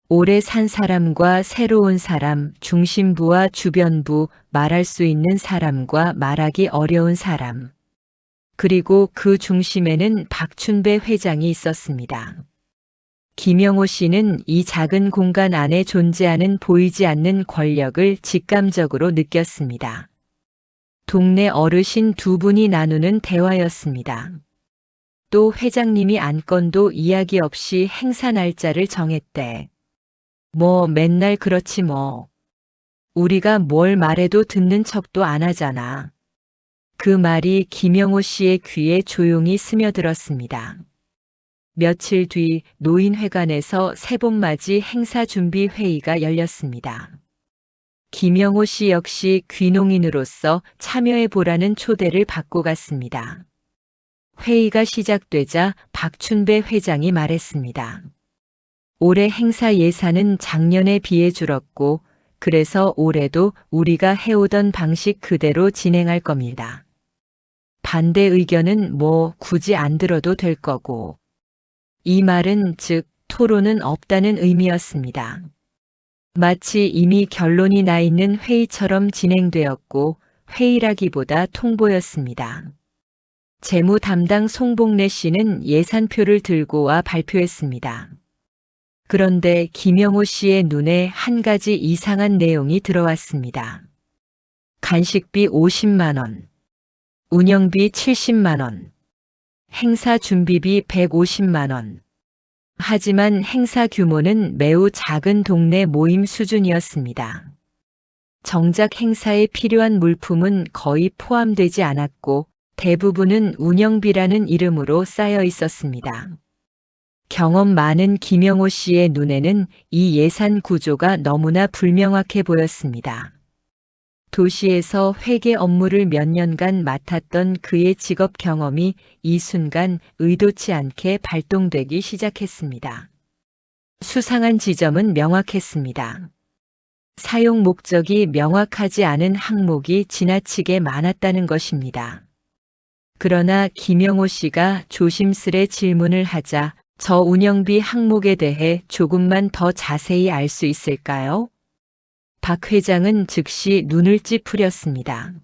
오래 산 사람과 새로운 사람, 중심부와 주변부, 말할 수 있는 사람과 말하기 어려운 사람. 그리고 그 중심에는 박춘배 회장이 있었습니다. 김영호 씨는 이 작은 공간 안에 존재하는 보이지 않는 권력을 직감적으로 느꼈습니다. 동네 어르신 두 분이 나누는 대화였습니다. 또 회장님이 안건도 이야기 없이 행사 날짜를 정했대. 뭐 맨날 그렇지 뭐. 우리가 뭘 말해도 듣는 척도 안 하잖아. 그 말이 김영호 씨의 귀에 조용히 스며들었습니다. 며칠 뒤 노인회관에서 새봄맞이 행사 준비 회의가 열렸습니다. 김영호 씨 역시 귀농인으로서 참여해보라는 초대를 받고 갔습니다. 회의가 시작되자 박춘배 회장이 말했습니다. 올해 행사 예산은 작년에 비해 줄었고 그래서 올해도 우리가 해오던 방식 그대로 진행할 겁니다. 반대 의견은 뭐 굳이 안 들어도 될 거고. 이 말은 즉 토론은 없다는 의미였습니다. 마치 이미 결론이 나 있는 회의처럼 진행되었고 회의라기보다 통보였습니다. 재무 담당 송복래 씨는 예산표를 들고 와 발표했습니다. 그런데 김영호 씨의 눈에 한 가지 이상한 내용이 들어왔습니다. 간식비 50만 원, 운영비 70만 원, 행사 준비비 150만 원. 하지만 행사 규모는 매우 작은 동네 모임 수준이었습니다. 정작 행사에 필요한 물품은 거의 포함되지 않았고 대부분은 운영비라는 이름으로 쌓여 있었습니다. 경험 많은 김영호 씨의 눈에는 이 예산 구조가 너무나 불명확해 보였습니다. 도시에서 회계 업무를 몇 년간 맡았던 그의 직업 경험이 이 순간 의도치 않게 발동되기 시작했습니다. 수상한 지점은 명확했습니다. 사용 목적이 명확하지 않은 항목이 지나치게 많았다는 것입니다. 그러나 김영호 씨가 조심스레 질문을 하자 저 운영비 항목에 대해 조금만 더 자세히 알 수 있을까요? 박 회장은 즉시 눈을 찌푸렸습니다.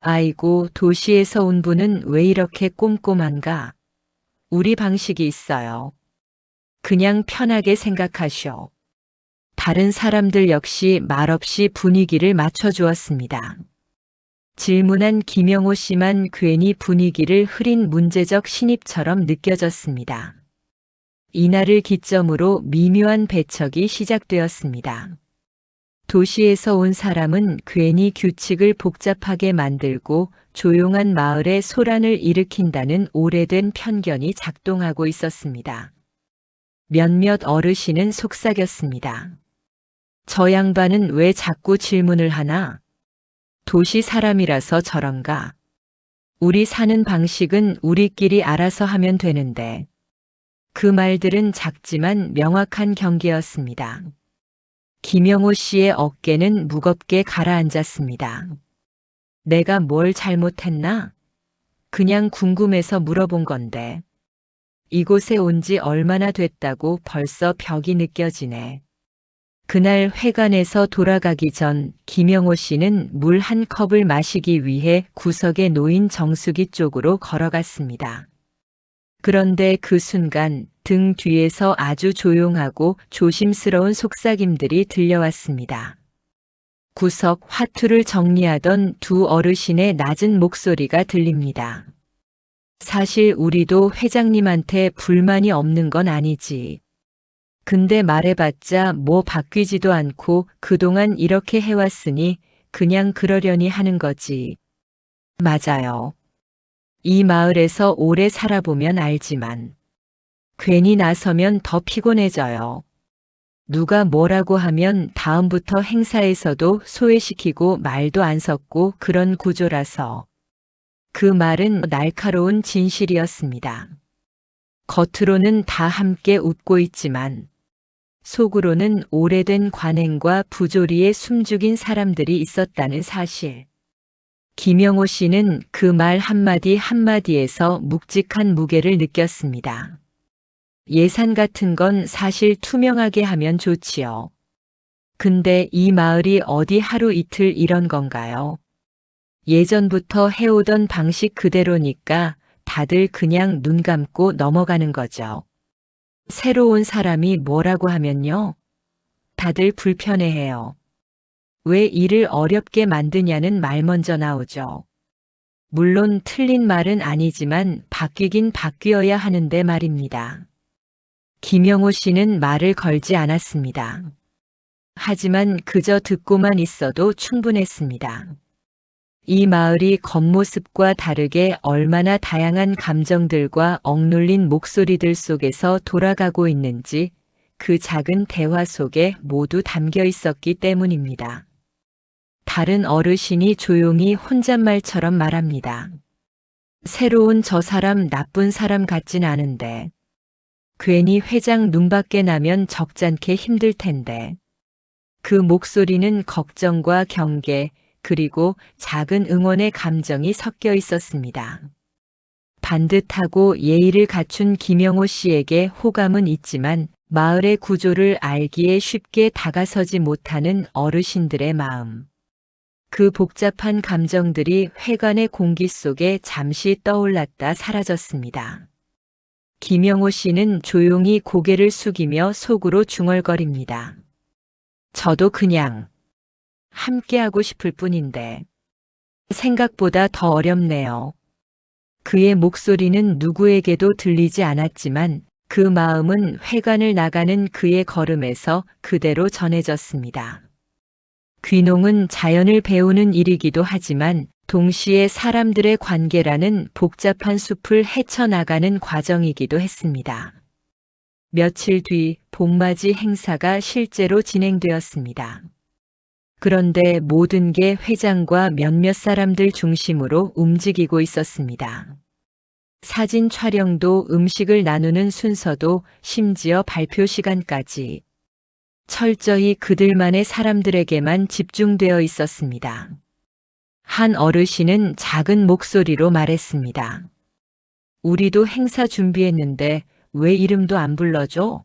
아이고, 도시에서 온 분은 왜 이렇게 꼼꼼한가? 우리 방식이 있어요. 그냥 편하게 생각하쇼. 다른 사람들 역시 말없이 분위기를 맞춰주었습니다. 질문한 김영호 씨만 괜히 분위기를 흐린 문제적 신입처럼 느껴졌습니다. 이날을 기점으로 미묘한 배척이 시작되었습니다. 도시에서 온 사람은 괜히 규칙을 복잡하게 만들고 조용한 마을에 소란을 일으킨다는 오래된 편견이 작동하고 있었습니다. 몇몇 어르신은 속삭였습니다. 저 양반은 왜 자꾸 질문을 하나? 도시 사람이라서 저런가? 우리 사는 방식은 우리끼리 알아서 하면 되는데. 그 말들은 작지만 명확한 경계였습니다. 김영호 씨의 어깨는 무겁게 가라앉았습니다. 내가 뭘 잘못했나? 그냥 궁금해서 물어본 건데. 이곳에 온 지 얼마나 됐다고 벌써 벽이 느껴지네. 그날 회관에서 돌아가기 전 김영호 씨는 물 한 컵을 마시기 위해 구석에 놓인 정수기 쪽으로 걸어갔습니다. 그런데 그 순간 등 뒤에서 아주 조용하고 조심스러운 속삭임들이 들려왔습니다. 구석 화투를 정리하던 두 어르신의 낮은 목소리가 들립니다. 사실 우리도 회장님한테 불만이 없는 건 아니지. 근데 말해봤자 뭐 바뀌지도 않고 그동안 이렇게 해왔으니 그냥 그러려니 하는 거지. 맞아요. 이 마을에서 오래 살아보면 알지만 괜히 나서면 더 피곤해져요. 누가 뭐라고 하면 다음부터 행사에서도 소외시키고 말도 안 섞고 그런 구조라서. 그 말은 날카로운 진실이었습니다. 겉으로는 다 함께 웃고 있지만 속으로는 오래된 관행과 부조리에 숨죽인 사람들이 있었다는 사실. 김영호 씨는 그 말 한마디 한마디에서 묵직한 무게를 느꼈습니다. 예산 같은 건 사실 투명하게 하면 좋지요. 근데 이 마을이 어디 하루 이틀 이런 건가요? 예전부터 해오던 방식 그대로니까 다들 그냥 눈 감고 넘어가는 거죠. 새로운 사람이 뭐라고 하면요. 다들 불편해해요. 왜 일을 어렵게 만드냐는 말 먼저 나오죠. 물론 틀린 말은 아니지만 바뀌긴 바뀌어야 하는데 말입니다. 김영호 씨는 말을 걸지 않았습니다. 하지만 그저 듣고만 있어도 충분했습니다. 이 마을이 겉모습과 다르게 얼마나 다양한 감정들과 억눌린 목소리들 속에서 돌아가고 있는지 그 작은 대화 속에 모두 담겨 있었기 때문입니다. 다른 어르신이 조용히 혼잣말처럼 말합니다. 새로운 저 사람 나쁜 사람 같진 않은데 괜히 회장 눈밖에 나면 적잖게 힘들 텐데. 그 목소리는 걱정과 경계 그리고 작은 응원의 감정이 섞여 있었습니다. 반듯하고 예의를 갖춘 김영호 씨에게 호감은 있지만 마을의 구조를 알기에 쉽게 다가서지 못하는 어르신들의 마음. 그 복잡한 감정들이 회관의 공기 속에 잠시 떠올랐다 사라졌습니다. 김영호 씨는 조용히 고개를 숙이며 속으로 중얼거립니다. 저도 그냥 함께하고 싶을 뿐인데 생각보다 더 어렵네요. 그의 목소리는 누구에게도 들리지 않았지만 그 마음은 회관을 나가는 그의 걸음에서 그대로 전해졌습니다. 귀농은 자연을 배우는 일이기도 하지만 동시에 사람들의 관계라는 복잡한 숲을 헤쳐나가는 과정이기도 했습니다. 며칠 뒤 봄맞이 행사가 실제로 진행되었습니다. 그런데 모든 게 회장과 몇몇 사람들 중심으로 움직이고 있었습니다. 사진 촬영도 음식을 나누는 순서도 심지어 발표 시간까지 철저히 그들만의 사람들에게만 집중되어 있었습니다. 한 어르신은 작은 목소리로 말했습니다. 우리도 행사 준비했는데 왜 이름도 안 불러줘?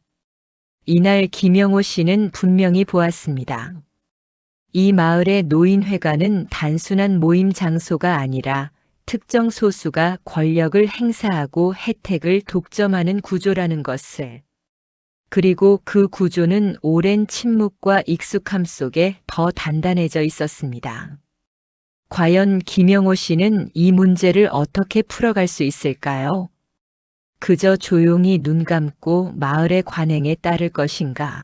이날 김영호 씨는 분명히 보았습니다. 이 마을의 노인회관은 단순한 모임 장소가 아니라 특정 소수가 권력을 행사하고 혜택을 독점하는 구조라는 것을. 그리고 그 구조는 오랜 침묵과 익숙함 속에 더 단단해져 있었습니다. 과연 김영호 씨는 이 문제를 어떻게 풀어갈 수 있을까요? 그저 조용히 눈 감고 마을의 관행에 따를 것인가?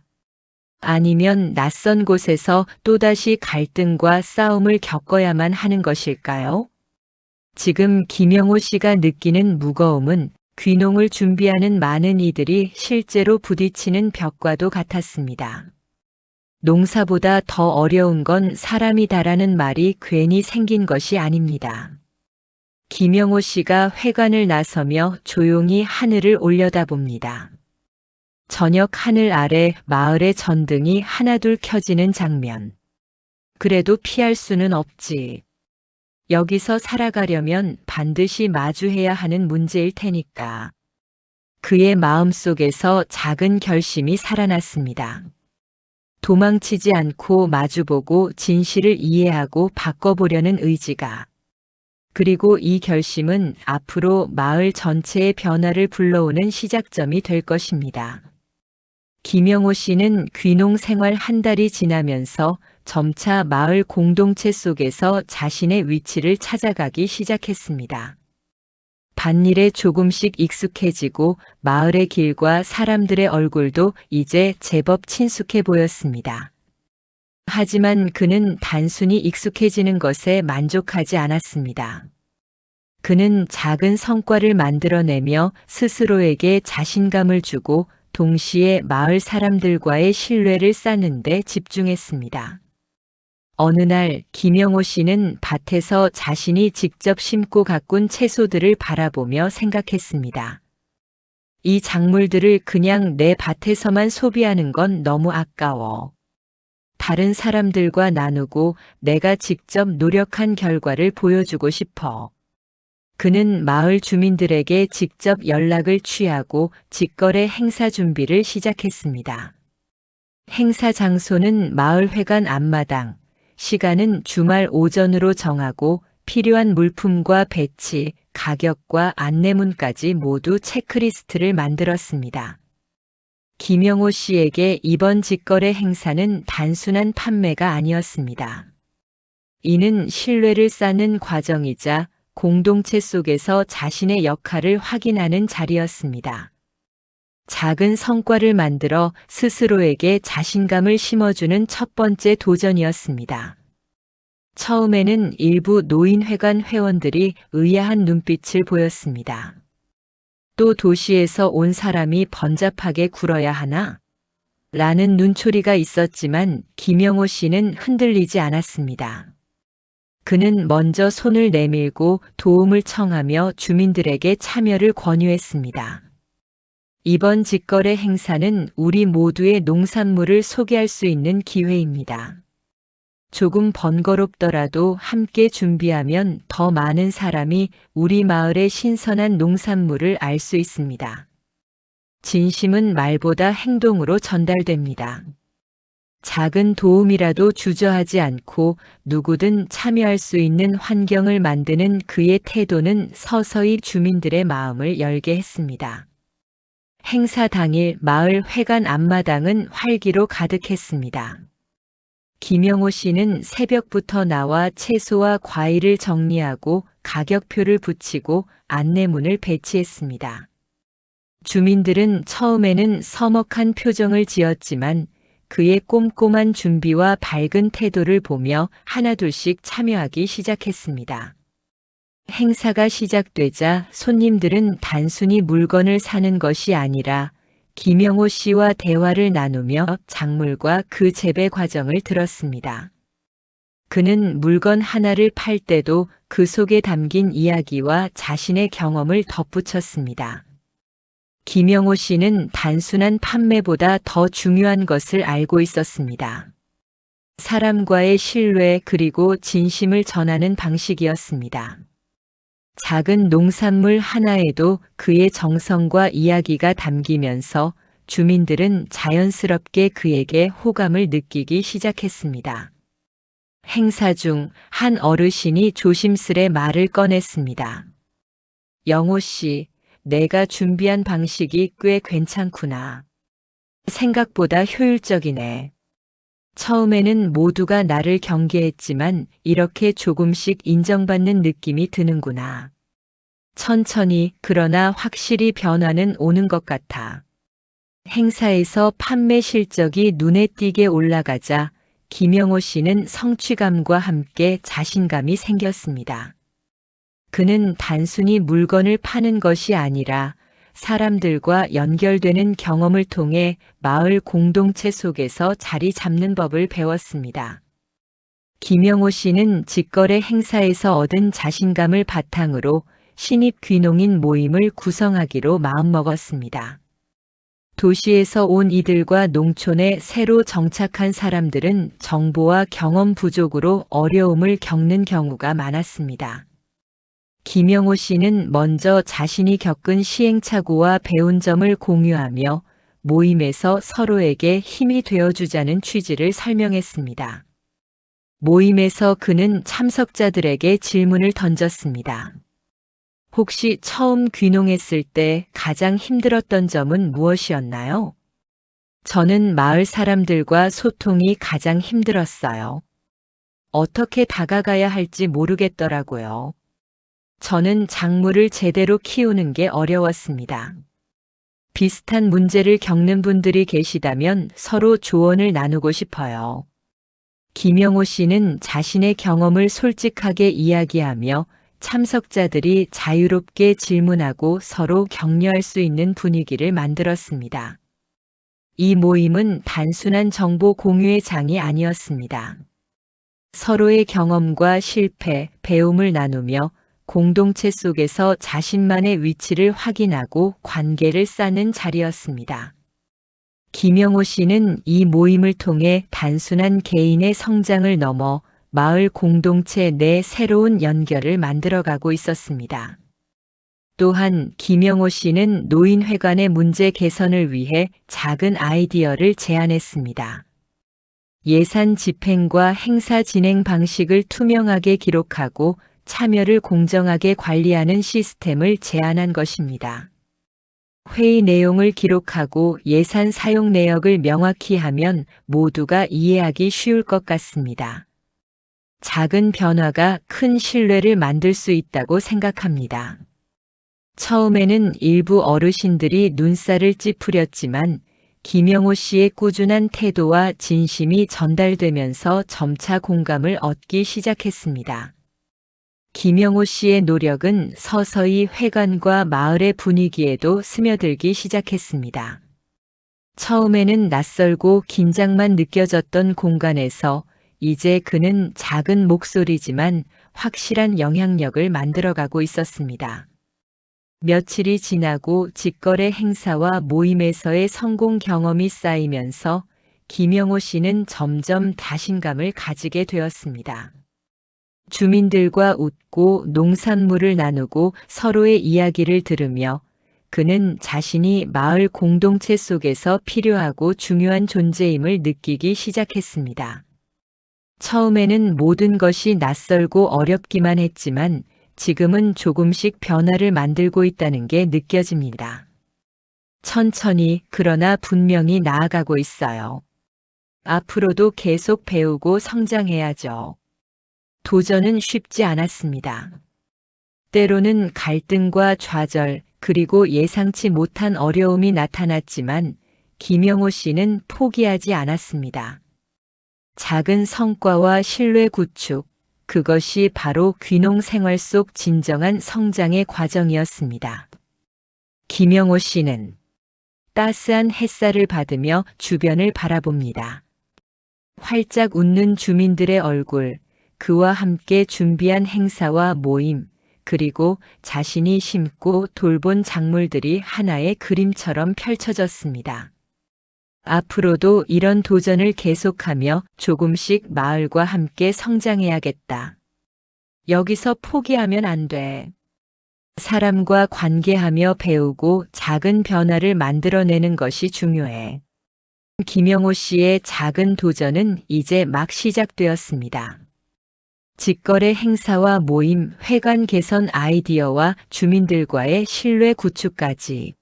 아니면 낯선 곳에서 또다시 갈등과 싸움을 겪어야만 하는 것일까요? 지금 김영호 씨가 느끼는 무거움은 귀농을 준비하는 많은 이들이 실제로 부딪히는 벽과도 같았습니다. 농사보다 더 어려운 건 사람이다라는 말이 괜히 생긴 것이 아닙니다. 김영호 씨가 회관을 나서며 조용히 하늘을 올려다봅니다. 저녁 하늘 아래 마을의 전등이 하나둘 켜지는 장면. 그래도 피할 수는 없지. 여기서 살아가려면 반드시 마주해야 하는 문제일 테니까. 그의 마음속에서 작은 결심이 살아났습니다. 도망치지 않고 마주보고 진실을 이해하고 바꿔보려는 의지가. 그리고 이 결심은 앞으로 마을 전체의 변화를 불러오는 시작점이 될 것입니다. 김영호 씨는 귀농 생활 한 달이 지나면서 점차 마을 공동체 속에서 자신의 위치를 찾아가기 시작했습니다. 밭일에 조금씩 익숙해지고 마을의 길과 사람들의 얼굴도 이제 제법 친숙해 보였습니다. 하지만 그는 단순히 익숙해지는 것에 만족하지 않았습니다. 그는 작은 성과를 만들어내며 스스로에게 자신감을 주고 동시에 마을 사람들과의 신뢰를 쌓는 데 집중했습니다. 어느 날 김영호 씨는 밭에서 자신이 직접 심고 가꾼 채소들을 바라보며 생각했습니다. 이 작물들을 그냥 내 밭에서만 소비하는 건 너무 아까워. 다른 사람들과 나누고 내가 직접 노력한 결과를 보여주고 싶어. 그는 마을 주민들에게 직접 연락을 취하고 직거래 행사 준비를 시작했습니다. 행사 장소는 마을 회관 앞마당, 시간은 주말 오전으로 정하고 필요한 물품과 배치, 가격과 안내문까지 모두 체크리스트를 만들었습니다. 김영호 씨에게 이번 직거래 행사는 단순한 판매가 아니었습니다. 이는 신뢰를 쌓는 과정이자 공동체 속에서 자신의 역할을 확인하는 자리였습니다. 작은 성과를 만들어 스스로에게 자신감을 심어주는 첫 번째 도전이었습니다. 처음에는 일부 노인회관 회원들이 의아한 눈빛을 보였습니다. 또 도시에서 온 사람이 번잡하게 굴어야 하나? 라는 눈초리가 있었지만 김영호 씨는 흔들리지 않았습니다. 그는 먼저 손을 내밀고 도움을 청하며 주민들에게 참여를 권유했습니다. 이번 직거래 행사는 우리 모두의 농산물을 소개할 수 있는 기회입니다. 조금 번거롭더라도 함께 준비하면 더 많은 사람이 우리 마을의 신선한 농산물을 알 수 있습니다. 진심은 말보다 행동으로 전달됩니다. 작은 도움이라도 주저하지 않고 누구든 참여할 수 있는 환경을 만드는 그의 태도는 서서히 주민들의 마음을 열게 했습니다. 행사 당일 마을 회관 앞마당은 활기로 가득했습니다. 김영호 씨는 새벽부터 나와 채소와 과일을 정리하고 가격표를 붙이고 안내문을 배치했습니다. 주민들은 처음에는 서먹한 표정을 지었지만 그의 꼼꼼한 준비와 밝은 태도를 보며 하나둘씩 참여하기 시작했습니다. 행사가 시작되자 손님들은 단순히 물건을 사는 것이 아니라 김영호 씨와 대화를 나누며 작물과 그 재배 과정을 들었습니다. 그는 물건 하나를 팔 때도 그 속에 담긴 이야기와 자신의 경험을 덧붙였습니다. 김영호 씨는 단순한 판매보다 더 중요한 것을 알고 있었습니다. 사람과의 신뢰 그리고 진심을 전하는 방식이었습니다. 작은 농산물 하나에도 그의 정성과 이야기가 담기면서 주민들은 자연스럽게 그에게 호감을 느끼기 시작했습니다. 행사 중 한 어르신이 조심스레 말을 꺼냈습니다. 영호 씨, 내가 준비한 방식이 꽤 괜찮구나. 생각보다 효율적이네. 처음에는 모두가 나를 경계했지만 이렇게 조금씩 인정받는 느낌이 드는구나. 천천히 그러나 확실히 변화는 오는 것 같아. 행사에서 판매 실적이 눈에 띄게 올라가자 김영호 씨는 성취감과 함께 자신감이 생겼습니다. 그는 단순히 물건을 파는 것이 아니라 사람들과 연결되는 경험을 통해 마을 공동체 속에서 자리 잡는 법을 배웠습니다. 김영호 씨는 직거래 행사에서 얻은 자신감을 바탕으로 신입 귀농인 모임을 구성하기로 마음먹었습니다. 도시에서 온 이들과 농촌에 새로 정착한 사람들은 정보와 경험 부족으로 어려움을 겪는 경우가 많았습니다. 김영호 씨는 먼저 자신이 겪은 시행착오와 배운 점을 공유하며 모임에서 서로에게 힘이 되어주자는 취지를 설명했습니다. 모임에서 그는 참석자들에게 질문을 던졌습니다. 혹시 처음 귀농했을 때 가장 힘들었던 점은 무엇이었나요? 저는 마을 사람들과 소통이 가장 힘들었어요. 어떻게 다가가야 할지 모르겠더라고요. 저는 작물을 제대로 키우는 게 어려웠습니다. 비슷한 문제를 겪는 분들이 계시다면 서로 조언을 나누고 싶어요. 김영호 씨는 자신의 경험을 솔직하게 이야기하며 참석자들이 자유롭게 질문하고 서로 격려할 수 있는 분위기를 만들었습니다. 이 모임은 단순한 정보 공유의 장이 아니었습니다. 서로의 경험과 실패, 배움을 나누며 공동체 속에서 자신만의 위치를 확인하고 관계를 쌓는 자리였습니다. 김영호 씨는 이 모임을 통해 단순한 개인의 성장을 넘어 마을 공동체 내 새로운 연결을 만들어가고 있었습니다. 또한 김영호 씨는 노인회관의 문제 개선을 위해 작은 아이디어를 제안했습니다. 예산 집행과 행사 진행 방식을 투명하게 기록하고 참여를 공정하게 관리하는 시스템을 제안한 것입니다. 회의 내용을 기록하고 예산 사용 내역을 명확히 하면 모두가 이해하기 쉬울 것 같습니다. 작은 변화가 큰 신뢰를 만들 수 있다고 생각합니다. 처음에는 일부 어르신들이 눈살을 찌푸렸지만 김영호 씨의 꾸준한 태도와 진심이 전달되면서 점차 공감을 얻기 시작했습니다. 김영호 씨의 노력은 서서히 회관과 마을의 분위기에도 스며들기 시작했습니다. 처음에는 낯설고 긴장만 느껴졌던 공간에서 이제 그는 작은 목소리지만 확실한 영향력을 만들어가고 있었습니다. 며칠이 지나고 직거래 행사와 모임에서의 성공 경험이 쌓이면서 김영호 씨는 점점 자신감을 가지게 되었습니다. 주민들과 웃고 농산물을 나누고 서로의 이야기를 들으며 그는 자신이 마을 공동체 속에서 필요하고 중요한 존재임을 느끼기 시작했습니다. 처음에는 모든 것이 낯설고 어렵기만 했지만 지금은 조금씩 변화를 만들고 있다는 게 느껴집니다. 천천히 그러나 분명히 나아가고 있어요. 앞으로도 계속 배우고 성장해야죠. 도전은 쉽지 않았습니다. 때로는 갈등과 좌절 그리고 예상치 못한 어려움이 나타났지만 김영호 씨는 포기하지 않았습니다. 작은 성과와 신뢰 구축, 그것이 바로 귀농 생활 속 진정한 성장의 과정이었습니다. 김영호 씨는 따스한 햇살을 받으며 주변을 바라봅니다. 활짝 웃는 주민들의 얼굴, 그와 함께 준비한 행사와 모임, 그리고 자신이 심고 돌본 작물들이 하나의 그림처럼 펼쳐졌습니다. 앞으로도 이런 도전을 계속하며 조금씩 마을과 함께 성장해야겠다. 여기서 포기하면 안 돼. 사람과 관계하며 배우고 작은 변화를 만들어내는 것이 중요해. 김영호 씨의 작은 도전은 이제 막 시작되었습니다. 직거래 행사와 모임, 회관 개선 아이디어와 주민들과의 신뢰 구축까지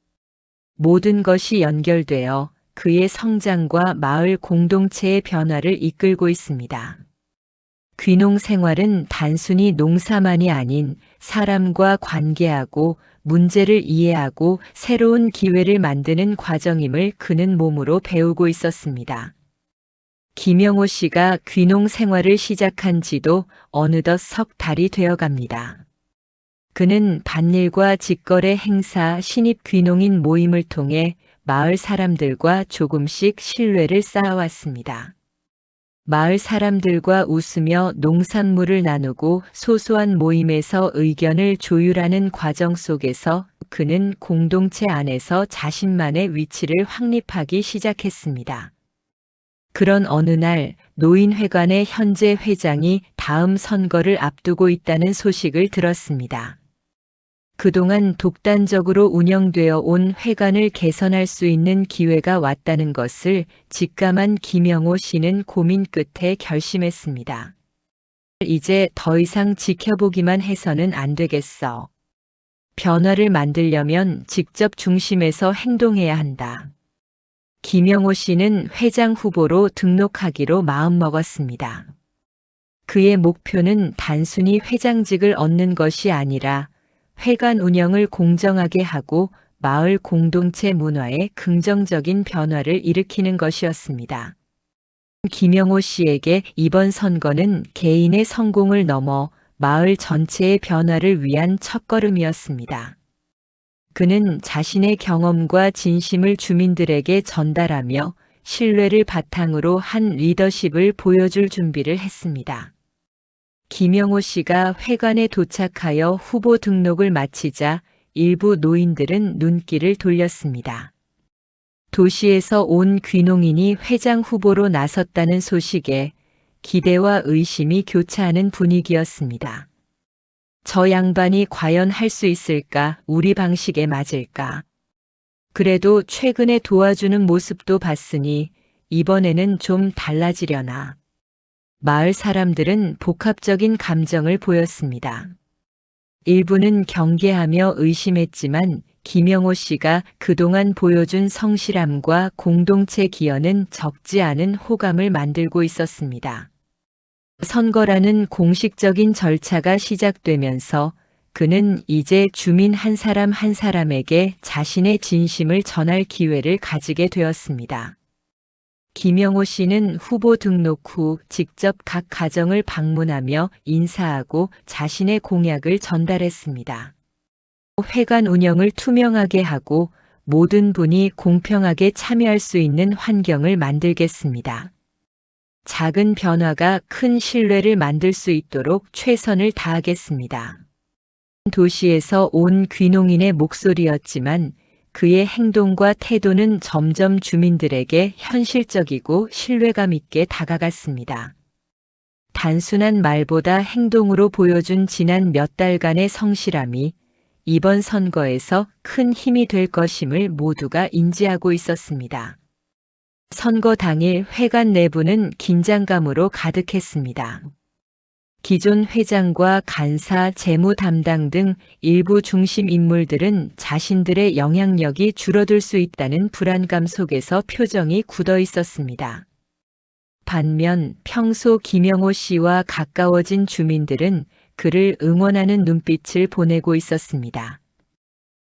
모든 것이 연결되어 그의 성장과 마을 공동체의 변화를 이끌고 있습니다. 귀농 생활은 단순히 농사만이 아닌 사람과 관계하고 문제를 이해하고 새로운 기회를 만드는 과정임을 그는 몸으로 배우고 있었습니다. 김영호 씨가 귀농 생활을 시작한 지도 어느덧 석 달이 되어 갑니다. 그는 밭일과 직거래 행사, 신입 귀농인 모임을 통해 마을 사람들과 조금씩 신뢰를 쌓아왔습니다. 마을 사람들과 웃으며 농산물을 나누고 소소한 모임에서 의견을 조율하는 과정 속에서 그는 공동체 안에서 자신만의 위치를 확립하기 시작했습니다. 그런 어느 날 노인회관의 현재 회장이 다음 선거를 앞두고 있다는 소식을 들었습니다. 그동안 독단적으로 운영되어 온 회관을 개선할 수 있는 기회가 왔다는 것을 직감한 김영호 씨는 고민 끝에 결심했습니다. 이제 더 이상 지켜보기만 해서는 안 되겠어. 변화를 만들려면 직접 중심에서 행동해야 한다. 김영호 씨는 회장 후보로 등록하기로 마음먹었습니다. 그의 목표는 단순히 회장직을 얻는 것이 아니라 회관 운영을 공정하게 하고 마을 공동체 문화에 긍정적인 변화를 일으키는 것이었습니다. 김영호 씨에게 이번 선거는 개인의 성공을 넘어 마을 전체의 변화를 위한 첫걸음이었습니다. 그는 자신의 경험과 진심을 주민들에게 전달하며 신뢰를 바탕으로 한 리더십을 보여줄 준비를 했습니다. 김영호 씨가 회관에 도착하여 후보 등록을 마치자 일부 노인들은 눈길을 돌렸습니다. 도시에서 온 귀농인이 회장 후보로 나섰다는 소식에 기대와 의심이 교차하는 분위기였습니다. 저 양반이 과연 할 수 있을까? 우리 방식에 맞을까? 그래도 최근에 도와주는 모습도 봤으니 이번에는 좀 달라지려나. 마을 사람들은 복합적인 감정을 보였습니다. 일부는 경계하며 의심했지만 김영호 씨가 그동안 보여준 성실함과 공동체 기여는 적지 않은 호감을 만들고 있었습니다. 선거라는 공식적인 절차가 시작되면서 그는 이제 주민 한 사람 한 사람에게 자신의 진심을 전할 기회를 가지게 되었습니다. 김영호 씨는 후보 등록 후 직접 각 가정을 방문하며 인사하고 자신의 공약을 전달했습니다. 회관 운영을 투명하게 하고 모든 분이 공평하게 참여할 수 있는 환경을 만들겠습니다. 작은 변화가 큰 신뢰를 만들 수 있도록 최선을 다하겠습니다. 도시에서 온 귀농인의 목소리였지만 그의 행동과 태도는 점점 주민들에게 현실적이고 신뢰감 있게 다가갔습니다. 단순한 말보다 행동으로 보여준 지난 몇 달간의 성실함이 이번 선거에서 큰 힘이 될 것임을 모두가 인지하고 있었습니다. 선거 당일 회관 내부는 긴장감으로 가득했습니다. 기존 회장과 간사, 재무 담당 등 일부 중심 인물들은 자신들의 영향력이 줄어들 수 있다는 불안감 속에서 표정이 굳어 있었습니다. 반면 평소 김영호 씨와 가까워진 주민들은 그를 응원하는 눈빛을 보내고 있었습니다.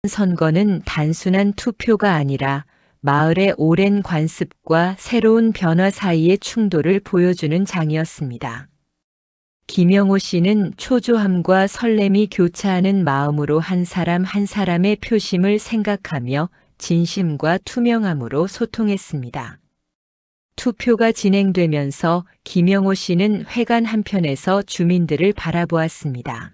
선거는 단순한 투표가 아니라 마을의 오랜 관습과 새로운 변화 사이의 충돌을 보여주는 장이었습니다. 김영호 씨는 초조함과 설렘이 교차하는 마음으로 한 사람 한 사람의 표심을 생각하며 진심과 투명함으로 소통했습니다. 투표가 진행되면서 김영호 씨는 회관 한편에서 주민들을 바라보았습니다.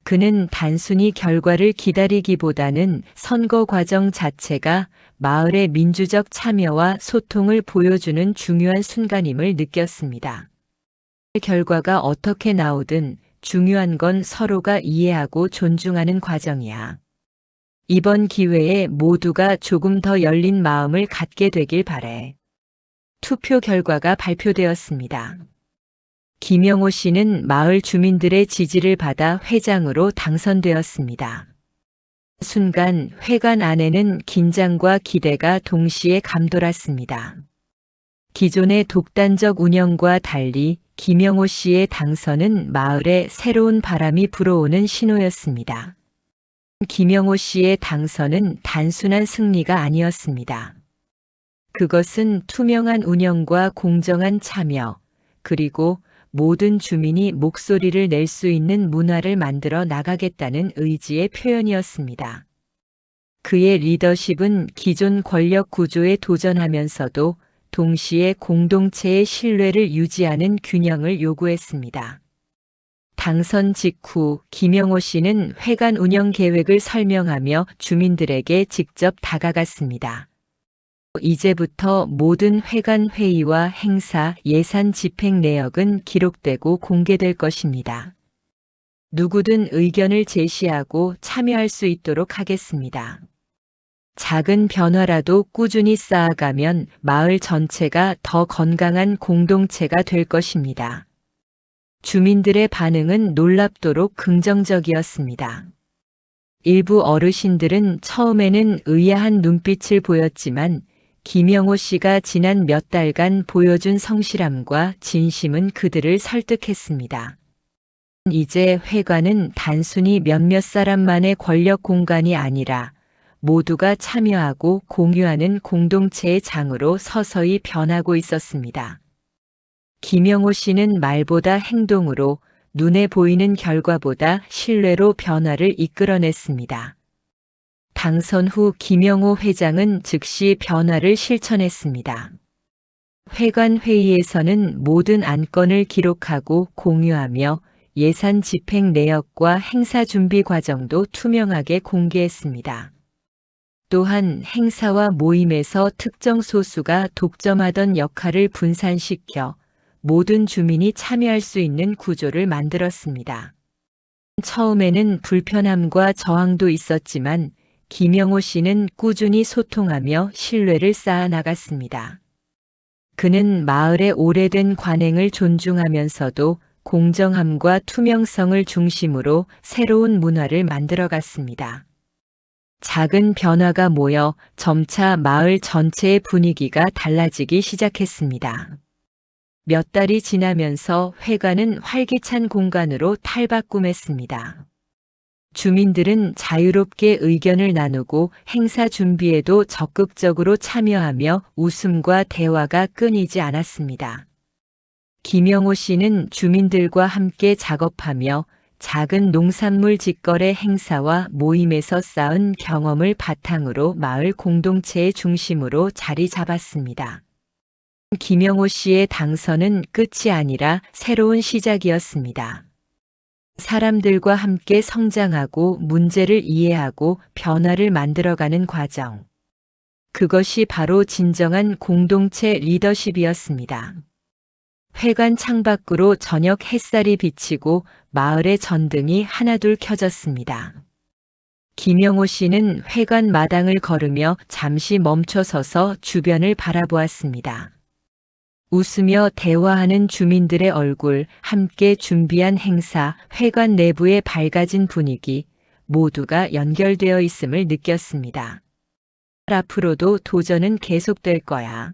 그는 단순히 결과를 기다리기보다는 선거 과정 자체가 마을의 민주적 참여와 소통을 보여주는 중요한 순간임을 느꼈습니다. 결과가 어떻게 나오든 중요한 건 서로가 이해하고 존중하는 과정이야. 이번 기회에 모두가 조금 더 열린 마음을 갖게 되길 바래. 투표 결과가 발표되었습니다. 김영호 씨는 마을 주민들의 지지를 받아 회장으로 당선되었습니다. 순간 회관 안에는 긴장과 기대가 동시에 감돌았습니다. 기존의 독단적 운영과 달리 김영호 씨의 당선은 마을에 새로운 바람이 불어오는 신호였습니다. 김영호 씨의 당선은 단순한 승리가 아니었습니다. 그것은 투명한 운영과 공정한 참여, 그리고 모든 주민이 목소리를 낼 수 있는 문화를 만들어 나가겠다는 의지의 표현이었습니다. 그의 리더십은 기존 권력 구조에 도전하면서도 동시에 공동체의 신뢰를 유지하는 균형을 요구했습니다. 당선 직후 김영호 씨는 회관 운영 계획을 설명하며 주민들에게 직접 다가갔습니다. 이제부터 모든 회관 회의와 행사, 예산 집행 내역은 기록되고 공개될 것입니다. 누구든 의견을 제시하고 참여할 수 있도록 하겠습니다. 작은 변화라도 꾸준히 쌓아가면 마을 전체가 더 건강한 공동체가 될 것입니다. 주민들의 반응은 놀랍도록 긍정적이었습니다. 일부 어르신들은 처음에는 의아한 눈빛을 보였지만 김영호 씨가 지난 몇 달간 보여준 성실함과 진심은 그들을 설득했습니다. 이제 회관은 단순히 몇몇 사람만의 권력 공간이 아니라 모두가 참여하고 공유하는 공동체의 장으로 서서히 변하고 있었습니다. 김영호 씨는 말보다 행동으로, 눈에 보이는 결과보다 신뢰로 변화를 이끌어냈습니다. 당선 후 김영호 회장은 즉시 변화를 실천했습니다. 회관 회의에서는 모든 안건을 기록하고 공유하며 예산 집행 내역과 행사 준비 과정도 투명하게 공개했습니다. 또한 행사와 모임에서 특정 소수가 독점하던 역할을 분산시켜 모든 주민이 참여할 수 있는 구조를 만들었습니다. 처음에는 불편함과 저항도 있었지만 김영호 씨는 꾸준히 소통하며 신뢰를 쌓아 나갔습니다. 그는 마을의 오래된 관행을 존중하면서도 공정함과 투명성을 중심으로 새로운 문화를 만들어갔습니다. 작은 변화가 모여 점차 마을 전체의 분위기가 달라지기 시작했습니다. 몇 달이 지나면서 회관은 활기찬 공간으로 탈바꿈했습니다. 주민들은 자유롭게 의견을 나누고 행사 준비에도 적극적으로 참여하며 웃음과 대화가 끊이지 않았습니다. 김영호 씨는 주민들과 함께 작업하며 작은 농산물 직거래 행사와 모임에서 쌓은 경험을 바탕으로 마을 공동체의 중심으로 자리 잡았습니다. 김영호 씨의 당선은 끝이 아니라 새로운 시작이었습니다. 사람들과 함께 성장하고 문제를 이해하고 변화를 만들어가는 과정. 그것이 바로 진정한 공동체 리더십이었습니다. 회관 창밖으로 저녁 햇살이 비치고 마을의 전등이 하나둘 켜졌습니다. 김영호 씨는 회관 마당을 걸으며 잠시 멈춰서서 주변을 바라보았습니다. 웃으며 대화하는 주민들의 얼굴, 함께 준비한 행사, 회관 내부의 밝아진 분위기, 모두가 연결되어 있음을 느꼈습니다. 앞으로도 도전은 계속될 거야.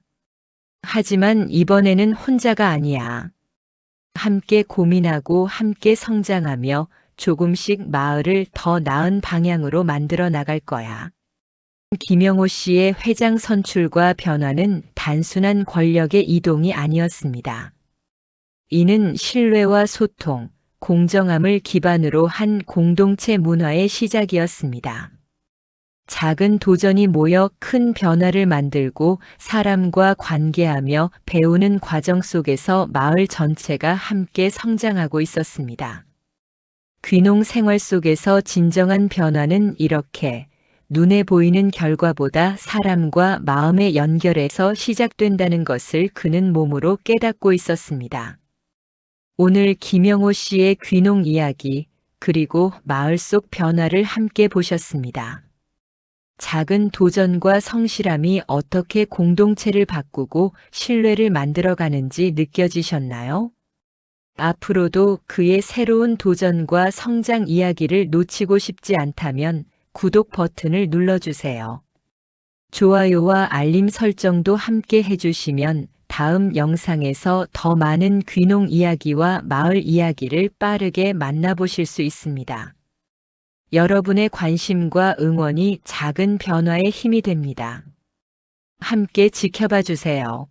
하지만 이번에는 혼자가 아니야. 함께 고민하고 함께 성장하며 조금씩 마을을 더 나은 방향으로 만들어 나갈 거야. 김영호 씨의 회장 선출과 변화는 단순한 권력의 이동이 아니었습니다. 이는 신뢰와 소통, 공정함을 기반으로 한 공동체 문화의 시작이었습니다. 작은 도전이 모여 큰 변화를 만들고 사람과 관계하며 배우는 과정 속에서 마을 전체가 함께 성장하고 있었습니다. 귀농 생활 속에서 진정한 변화는 이렇게 눈에 보이는 결과보다 사람과 마음의 연결에서 시작된다는 것을 그는 몸으로 깨닫고 있었습니다. 오늘 김영호 씨의 귀농 이야기, 그리고 마을 속 변화를 함께 보셨습니다. 작은 도전과 성실함이 어떻게 공동체를 바꾸고 신뢰를 만들어가는지 느껴지셨나요? 앞으로도 그의 새로운 도전과 성장 이야기를 놓치고 싶지 않다면 구독 버튼을 눌러주세요. 좋아요와 알림 설정도 함께 해주시면 다음 영상에서 더 많은 귀농 이야기와 마을 이야기를 빠르게 만나보실 수 있습니다. 여러분의 관심과 응원이 작은 변화에 힘이 됩니다. 함께 지켜봐 주세요.